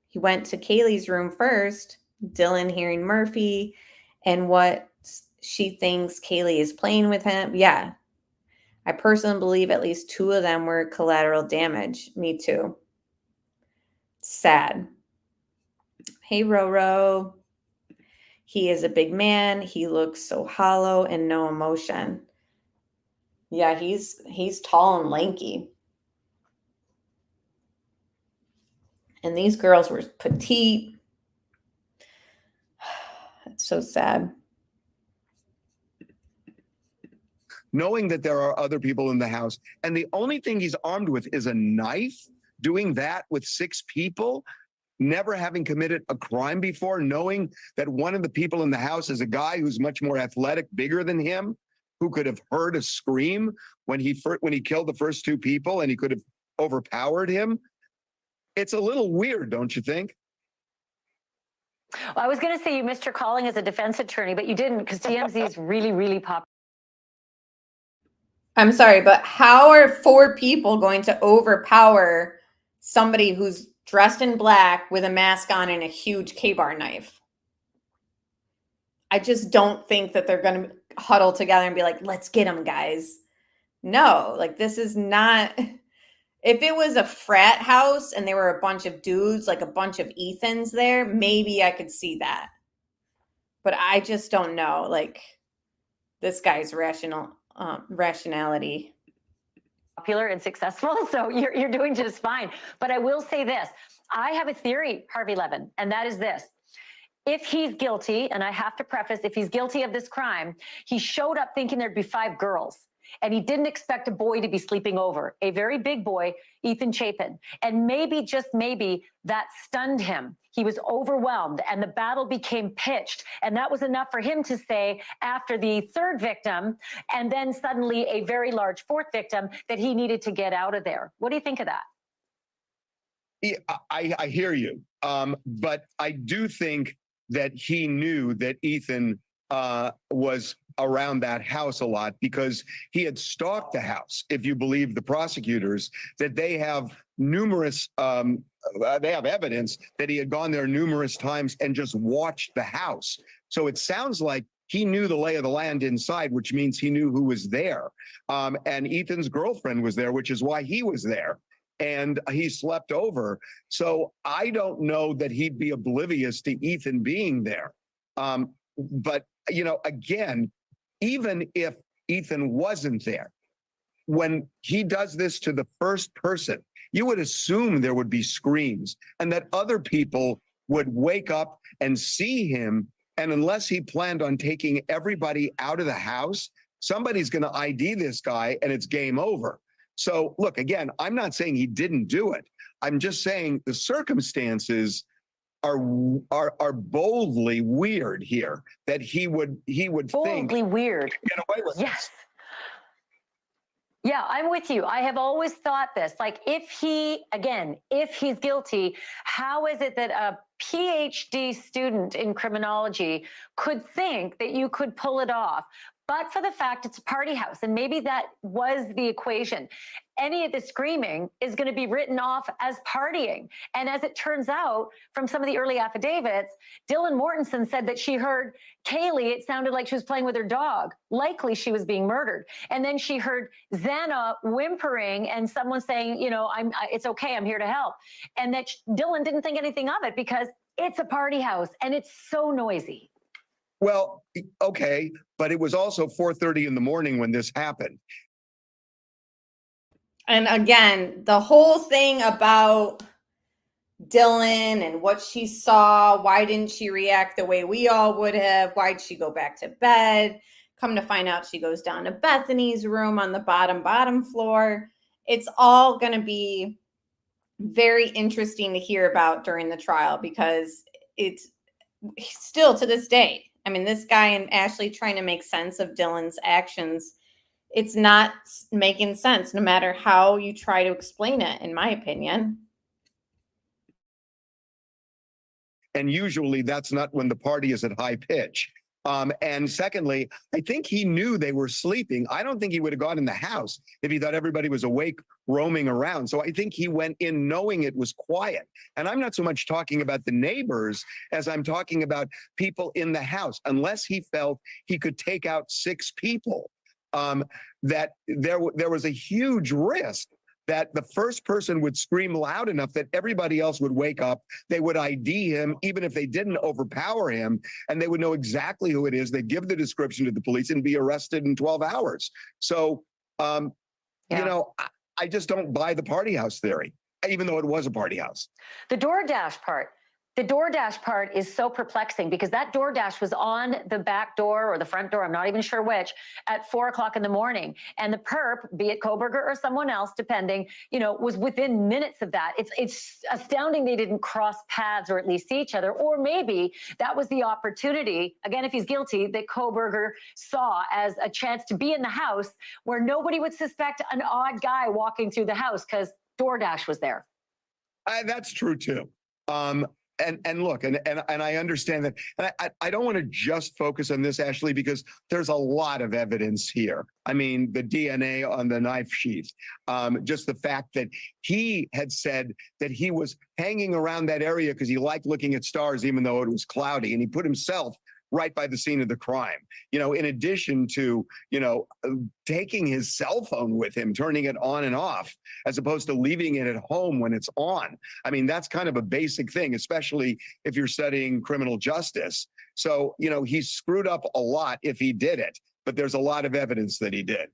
he went to Kaylee's room first, Dylan hearing Murphy and what she thinks Kaylee is playing with him. Yeah. I personally believe at least 2 of them were collateral damage. Me too. Sad. Hey, Roro. He is a big man. He looks so hollow and no emotion. Yeah, he's tall and lanky. And these girls were petite. It's so sad. Knowing that there are other people in the house, and the only thing he's armed with is a knife, doing that with 6 people, never having committed a crime before, knowing that one of the people in the house is a guy who's much more athletic, bigger than him, who could have heard a scream when he killed the first 2 people, and he could have overpowered him. It's a little weird, don't you think? Well, I was going to say you missed your calling as a defense attorney, but you didn't, because TMZ is really, really popular. I'm sorry, but how are 4 people going to overpower somebody who's dressed in black with a mask on and a huge K-bar knife? I just don't think that they're going to huddle together and be like, let's get them, guys. No, this is not. If it was a frat house and there were a bunch of dudes, a bunch of Ethans there, maybe I could see that. But I just don't know, this guy's rationality. Popular and successful, so you're doing just fine. But I will say this. I have a theory, Harvey Levin, and that is this. if he's guilty, and I have to preface, if he's guilty of this crime, he showed up thinking there'd be 5 girls. And he didn't expect a boy to be sleeping over, a very big boy, Ethan Chapin. And maybe, just maybe, that stunned him. He was overwhelmed and the battle became pitched. And that was enough for him to say, after the 3rd victim, and then suddenly a very large 4th victim, that he needed to get out of there. What do you think of that? Yeah, I hear you. But I do think that he knew that Ethan was around that house a lot because he had stalked the house, if you believe the prosecutors, that they have numerous, they have evidence that he had gone there numerous times and just watched the house. So it sounds like he knew the lay of the land inside, which means he knew who was there. And Ethan's girlfriend was there, which is why he was there. And he slept over. So I don't know that he'd be oblivious to Ethan being there. But, you know, again, even if Ethan wasn't there, when he does this to the first person, you would assume there would be screams and that other people would wake up and see him. And unless he planned on taking everybody out of the house, somebody's going to ID this guy and it's game over. So look, again, I'm not saying he didn't do it. I'm just saying the circumstances are boldly weird here, that he would boldly weird. Get away with yes. Yeah, I'm with you. I have always thought this, like if he's guilty, how is it that a PhD student in criminology could think that you could pull it off? But for the fact it's a party house, and maybe that was the equation. Any of the screaming is going to be written off as partying. And as it turns out, from some of the early affidavits, Dylan Mortensen said that she heard Kaylee, it sounded like she was playing with her dog. Likely she was being murdered. And then she heard Xana whimpering and someone saying, you know, it's okay, I'm here to help. And that Dylan didn't think anything of it because it's a party house and it's so noisy. Well, okay, but it was also 4:30 in the morning when this happened. And again, the whole thing about Dylan and what she saw, why didn't she react the way we all would have? Why'd she go back to bed? Come to find out she goes down to Bethany's room on the bottom floor. It's all going to be very interesting to hear about during the trial because it's still to this day. I mean, this guy and Ashley trying to make sense of Dylan's actions, it's not making sense no matter how you try to explain it, in my opinion. And usually that's not when the party is at high pitch. And secondly, I think he knew they were sleeping. I don't think he would have gone in the house if he thought everybody was awake, roaming around. So I think he went in knowing it was quiet. And I'm not so much talking about the neighbors as I'm talking about people in the house. Unless he felt he could take out 6 people, that there was a huge risk that the first person would scream loud enough that everybody else would wake up. They would ID him, even if they didn't overpower him, and they would know exactly who it is. They'd give the description to the police and be arrested in 12 hours. So, you know, I just don't buy the party house theory, even though it was a party house. The DoorDash part is so perplexing because that DoorDash was on the back door or the front door, I'm not even sure which, at 4 o'clock in the morning. And the perp, be it Kohberger or someone else, depending, you know, was within minutes of that. It's astounding they didn't cross paths or at least see each other. Or maybe that was the opportunity, again, if he's guilty, that Kohberger saw as a chance to be in the house where nobody would suspect an odd guy walking through the house because DoorDash was there. That's true too. And look, and I understand that. And I don't want to just focus on this, Ashley, because there's a lot of evidence here. I mean, the DNA on the knife sheath, just the fact that he had said that he was hanging around that area because he liked looking at stars, even though it was cloudy, and he put himself right by the scene of the crime. You know, in addition to, you know, taking his cell phone with him, turning it on and off, as opposed to leaving it at home when it's on. I mean, that's kind of a basic thing, especially if you're studying criminal justice. So, you know, he screwed up a lot if he did it, but there's a lot of evidence that he did.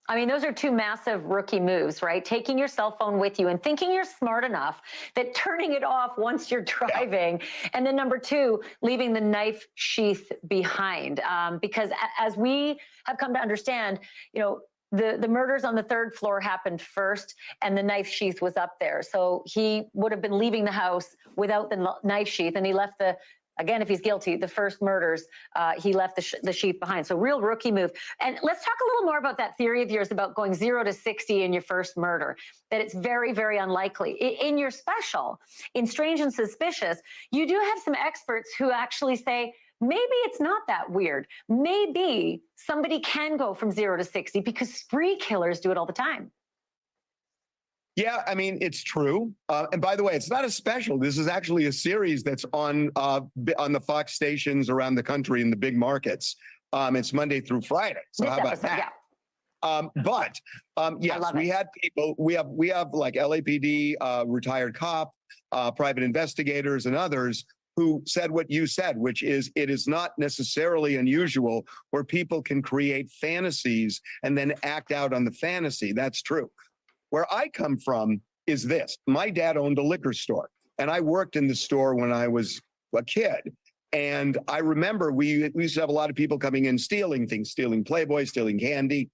I mean, those are two massive rookie moves, right? Taking your cell phone with you and thinking you're smart enough that turning it off once you're driving. Yeah. And then number two, leaving the knife sheath behind. Because as we have come to understand, you know, the murders on the third floor happened first and the knife sheath was up there. So he would have been leaving the house without the knife sheath, and he left again, if he's guilty, the first murders, he left the sheath behind. So real rookie move. And let's talk a little more about that theory of yours about going 0 to 60 in your first murder, that it's very, very unlikely. In your special, in Strange and Suspicious, you do have some experts who actually say, maybe it's not that weird. Maybe somebody can go from 0 to 60 because spree killers do it all the time. Yeah, I mean, it's true. And by the way, it's not a special. This is actually a series that's on the Fox stations around the country in the big markets. It's Monday through Friday. So This how about episode, that? yeah. Yes, we had people. We have like LAPD, retired cop, private investigators, and others who said what you said, which is it is not necessarily unusual where people can create fantasies and then act out on the fantasy. That's true. Where I come from is this. My dad owned a liquor store, and I worked in the store when I was a kid. And I remember we used to have a lot of people coming in stealing things, stealing Playboy, stealing candy.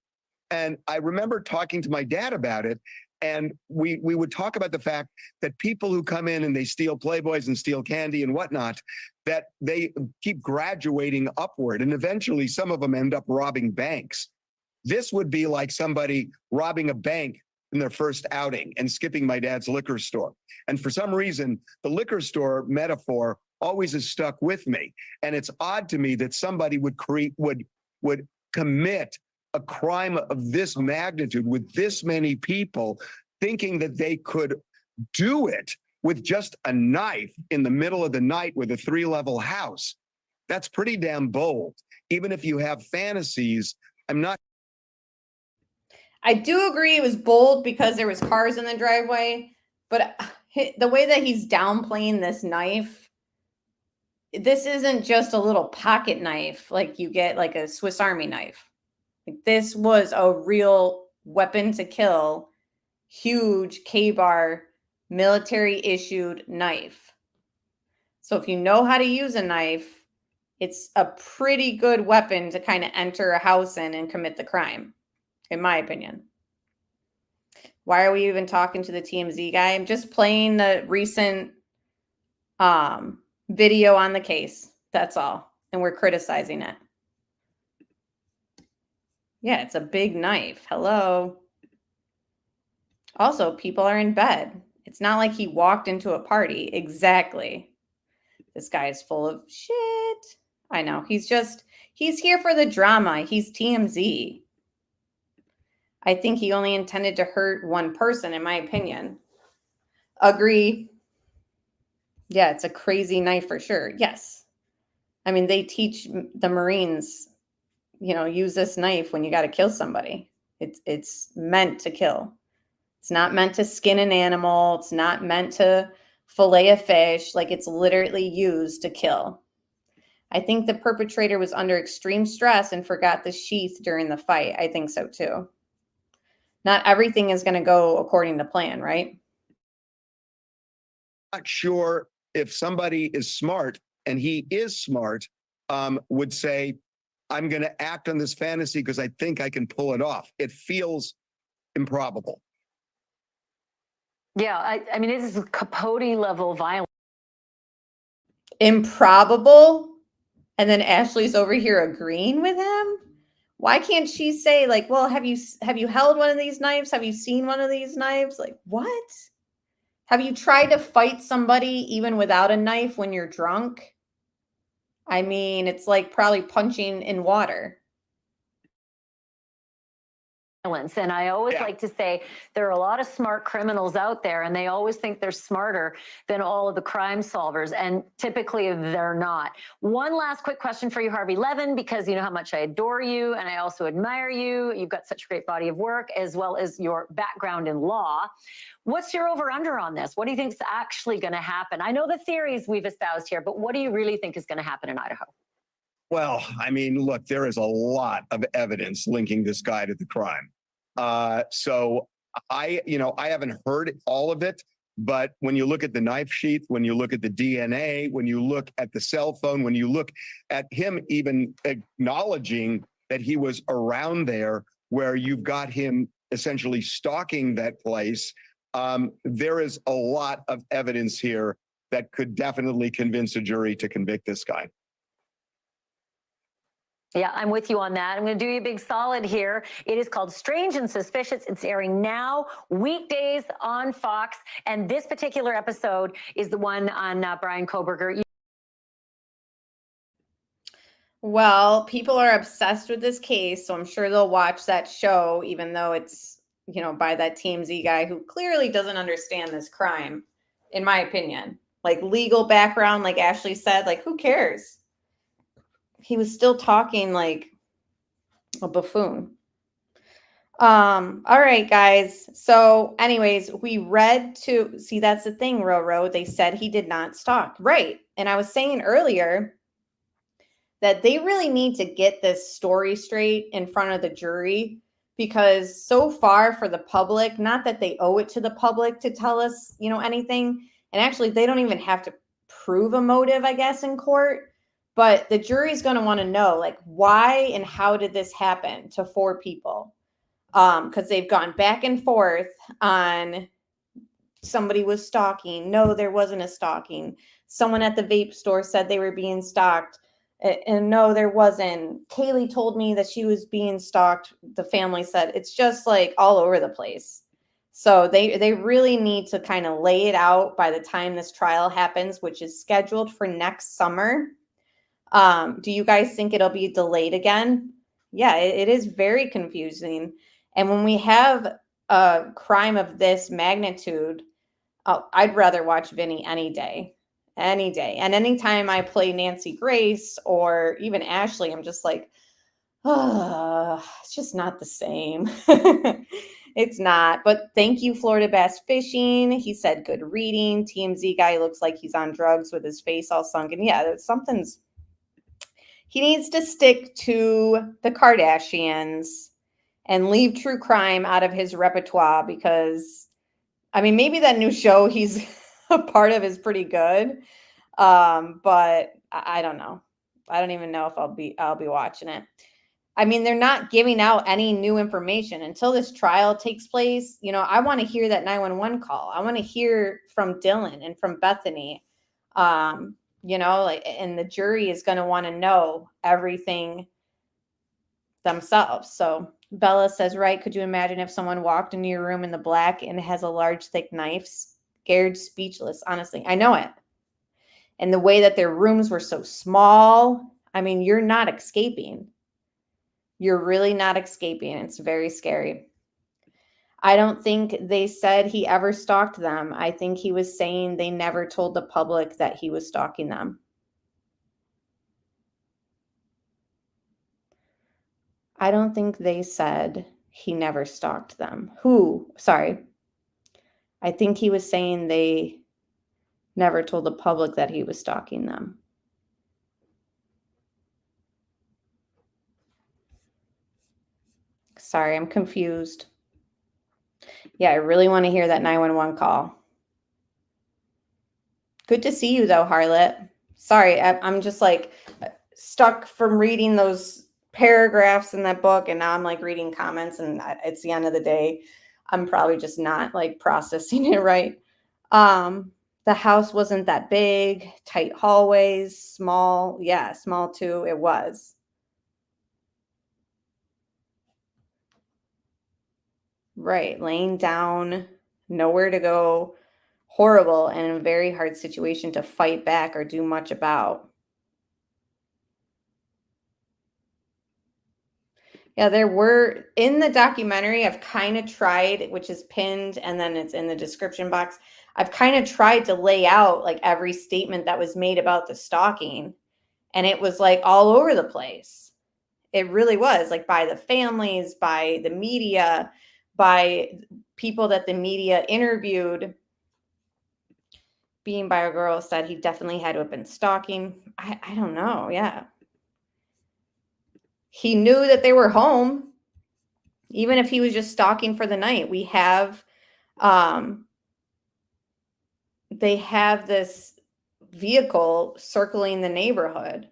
And I remember talking to my dad about it. And we would talk about the fact that people who come in and they steal Playboys and steal candy and whatnot, that they keep graduating upward. And eventually some of them end up robbing banks. This would be like somebody robbing a bank in their first outing and skipping my dad's liquor store. And for some reason, the liquor store metaphor always has stuck with me. And it's odd to me that somebody would commit a crime of this magnitude with this many people, thinking that they could do it with just a knife in the middle of the night with a 3-level house. That's pretty damn bold. Even if you have fantasies, I do agree it was bold because there was cars in the driveway, but the way that he's downplaying this knife, this isn't just a little pocket knife like you get like a Swiss Army knife. This was a real weapon to kill, huge K-bar, military-issued knife. So if you know how to use a knife, it's a pretty good weapon to kind of enter a house in and commit the crime, in my opinion. Why are we even talking to the TMZ guy? I'm just playing the recent video on the case. That's all. And we're criticizing it. Yeah, it's a big knife. Hello. Also, people are in bed. It's not like he walked into a party. Exactly. This guy is full of shit. I know. He's here for the drama. He's TMZ. I think he only intended to hurt one person, in my opinion. Agree. Yeah, it's a crazy knife for sure. Yes. I mean, they teach the Marines, use this knife when you got to kill somebody. It's meant to kill. It's not meant to skin an animal. It's not meant to fillet a fish. Like, it's literally used to kill. I think the perpetrator was under extreme stress and forgot the sheath during the fight. I think so too. Not everything is going to go according to plan, right? not sure if somebody is smart, and he is smart, would say, I'm going to act on this fantasy because I think I can pull it off. It feels improbable. Yeah, I mean, it is Capote level violence. Improbable? And then Ashley's over here agreeing with him? Why can't she say, like, well, have you held one of these knives? Have you seen one of these knives? Like, what? Have you tried to fight somebody even without a knife when you're drunk? I mean, it's like probably punching in water. And I always like to say there are a lot of smart criminals out there, and they always think they're smarter than all of the crime solvers, and typically they're not. One last quick question for you, Harvey Levin, because you know how much I adore you and I also admire you. You've got such a great body of work as well as your background in law. What's your over-under on this? What do you think is actually going to happen? I know the theories we've espoused here, but what do you really think is going to happen in Idaho? Well, I mean, look, there is a lot of evidence linking this guy to the crime. So I haven't heard all of it, but when you look at the knife sheath, when you look at the DNA, when you look at the cell phone, when you look at him even acknowledging that he was around there, where you've got him essentially stalking that place, there is a lot of evidence here that could definitely convince a jury to convict this guy. Yeah, I'm with you on that. I'm going to do you a big solid here. It is called Strange and Suspicious. It's airing now, weekdays on Fox. And this particular episode is the one on Bryan Kohberger. Well, people are obsessed with this case, so I'm sure they'll watch that show, even though it's, by that TMZ guy who clearly doesn't understand this crime, in my opinion. Like, legal background, like Ashley said, like, who cares? He was still talking like a buffoon. All right, guys. So anyways, we read to see, that's the thing, Roro. They said he did not stalk. Right. And I was saying earlier that they really need to get this story straight in front of the jury, because so far for the public, not that they owe it to the public to tell us, anything. And actually, they don't even have to prove a motive, I guess, in court. But the jury's going to want to know, like, why and how did this happen to 4 people? Because they've gone back and forth on somebody was stalking. No, there wasn't a stalking. Someone at the vape store said they were being stalked. And no, there wasn't. Kaylee told me that she was being stalked. The family said it's just like all over the place. So they really need to kind of lay it out by the time this trial happens, which is scheduled for next summer. Do you guys think it'll be delayed again? Yeah, it is very confusing. And when we have a crime of this magnitude, I'd rather watch Vinny any day. Any day. And anytime I play Nancy Grace or even Ashley, I'm just like, it's just not the same. It's not. But thank you, Florida Bass Fishing. He said good reading. TMZ guy looks like he's on drugs with his face all sunken. Yeah, something's. He needs to stick to the Kardashians and leave true crime out of his repertoire, because, maybe that new show he's a part of is pretty good. But I don't know. I don't even know if I'll be watching it. They're not giving out any new information until this trial takes place. I want to hear that 911 call. I want to hear from Dylan and from Bethany. And the jury is going to want to know everything themselves. So Bella says, right. Could you imagine if someone walked into your room in the black and has a large, thick knife? Scared, speechless. Honestly, I know it. And the way that their rooms were so small, you're not escaping. You're really not escaping. It's very scary. I don't think they said he ever stalked them. I think he was saying they never told the public that he was stalking them. I don't think they said he never stalked them. Who? Sorry. I think he was saying they never told the public that he was stalking them. Sorry, I'm confused. Yeah, I really want to hear that 911 call. Good to see you, though, Harlot. Sorry, I'm just like stuck from reading those paragraphs in that book, and now I'm like reading comments, and it's the end of the day. I'm probably just not like processing it right. The house wasn't that big, tight hallways, small. Yeah, small too. It was. Right, laying down, nowhere to go, horrible, and a very hard situation to fight back or do much about. Yeah, there were, in the documentary, I've kind of tried, which is pinned and then it's in the description box. I've kind of tried to lay out like every statement that was made about the stalking, and it was like all over the place. It really was, like by the families, by the media, by people that the media interviewed. Being by a girl said he definitely had to have been stalking. I don't know. Yeah. He knew that they were home. Even if he was just stalking for the night, we have, they have this vehicle circling the neighborhood.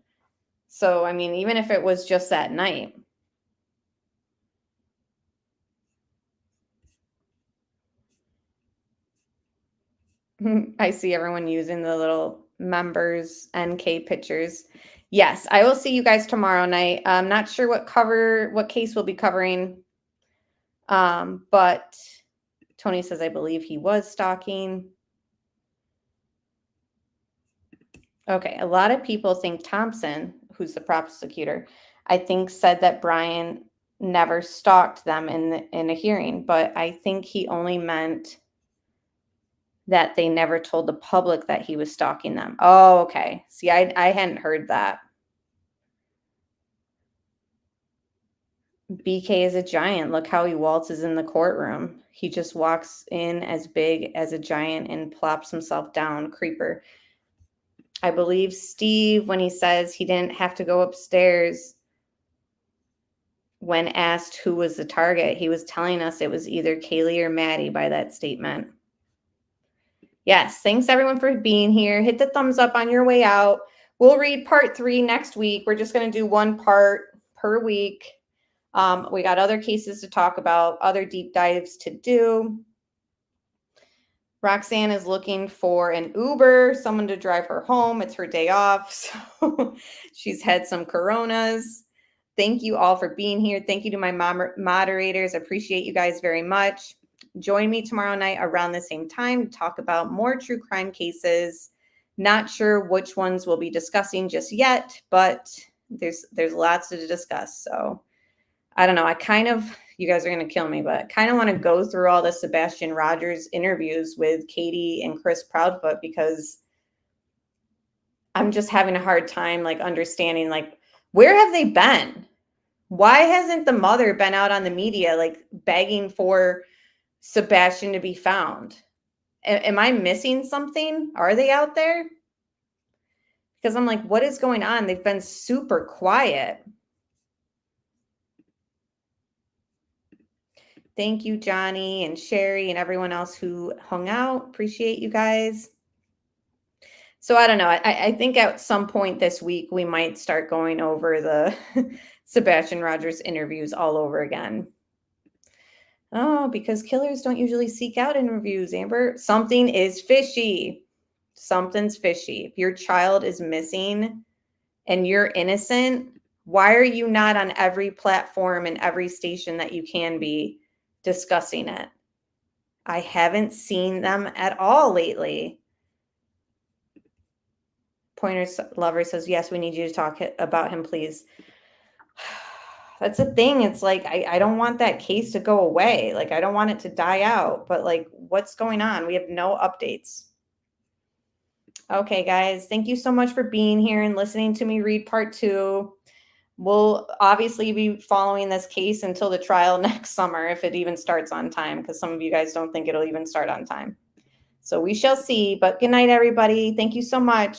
So, I mean, even if it was just that night. I see everyone using the little members NK pictures. Yes, I will see you guys tomorrow night. I'm not sure what case we'll be covering. But Tony says, I believe he was stalking. Okay, a lot of people think Thompson, who's the prosecutor, I think said that Bryan never stalked them in a hearing, but I think he only meant that they never told the public that he was stalking them. Oh, okay. See, I hadn't heard that. BK is a giant. Look how he waltzes in the courtroom. He just walks in as big as a giant and plops himself down. Creeper. I believe Steve, when he says he didn't have to go upstairs when asked who was the target, he was telling us it was either Kaylee or Maddie by that statement. Yes, thanks everyone for being here. Hit the thumbs up on your way out. We'll read part 3 next week. We're just going to do one part per week. We got other cases to talk about, other deep dives to do. Roxanne is looking for an Uber, someone to drive her home. It's her day off, so she's had some Coronas. Thank you all for being here. Thank you to my moderators. I appreciate you guys very much. Join me tomorrow night around the same time to talk about more true crime cases. Not sure which ones we'll be discussing just yet, but there's lots to discuss. So I don't know. You guys are going to kill me, but I kind of want to go through all the Sebastian Rogers interviews with Katie and Chris Proudfoot, because I'm just having a hard time understanding where have they been? Why hasn't the mother been out on the media begging for Sebastian to be found? Am I missing something? Are they out there? Because I'm like, what is going on? They've been super quiet. Thank you, Johnny and Sherry and everyone else who hung out. Appreciate you guys. So I don't know. I think at some point this week, we might start going over the Sebastian Rogers interviews all over again. Oh, because killers don't usually seek out interviews, Amber. Something is fishy. Something's fishy. If your child is missing and you're innocent, why are you not on every platform and every station that you can be discussing it? I haven't seen them at all lately. Pointer's lover says, yes, we need you to talk about him, please. That's the thing. It's like, I don't want that case to go away. I don't want it to die out, but what's going on? We have no updates. Okay, guys, thank you so much for being here and listening to me read part 2. We'll obviously be following this case until the trial next summer, if it even starts on time, because some of you guys don't think it'll even start on time. So we shall see. But good night, everybody. Thank you so much.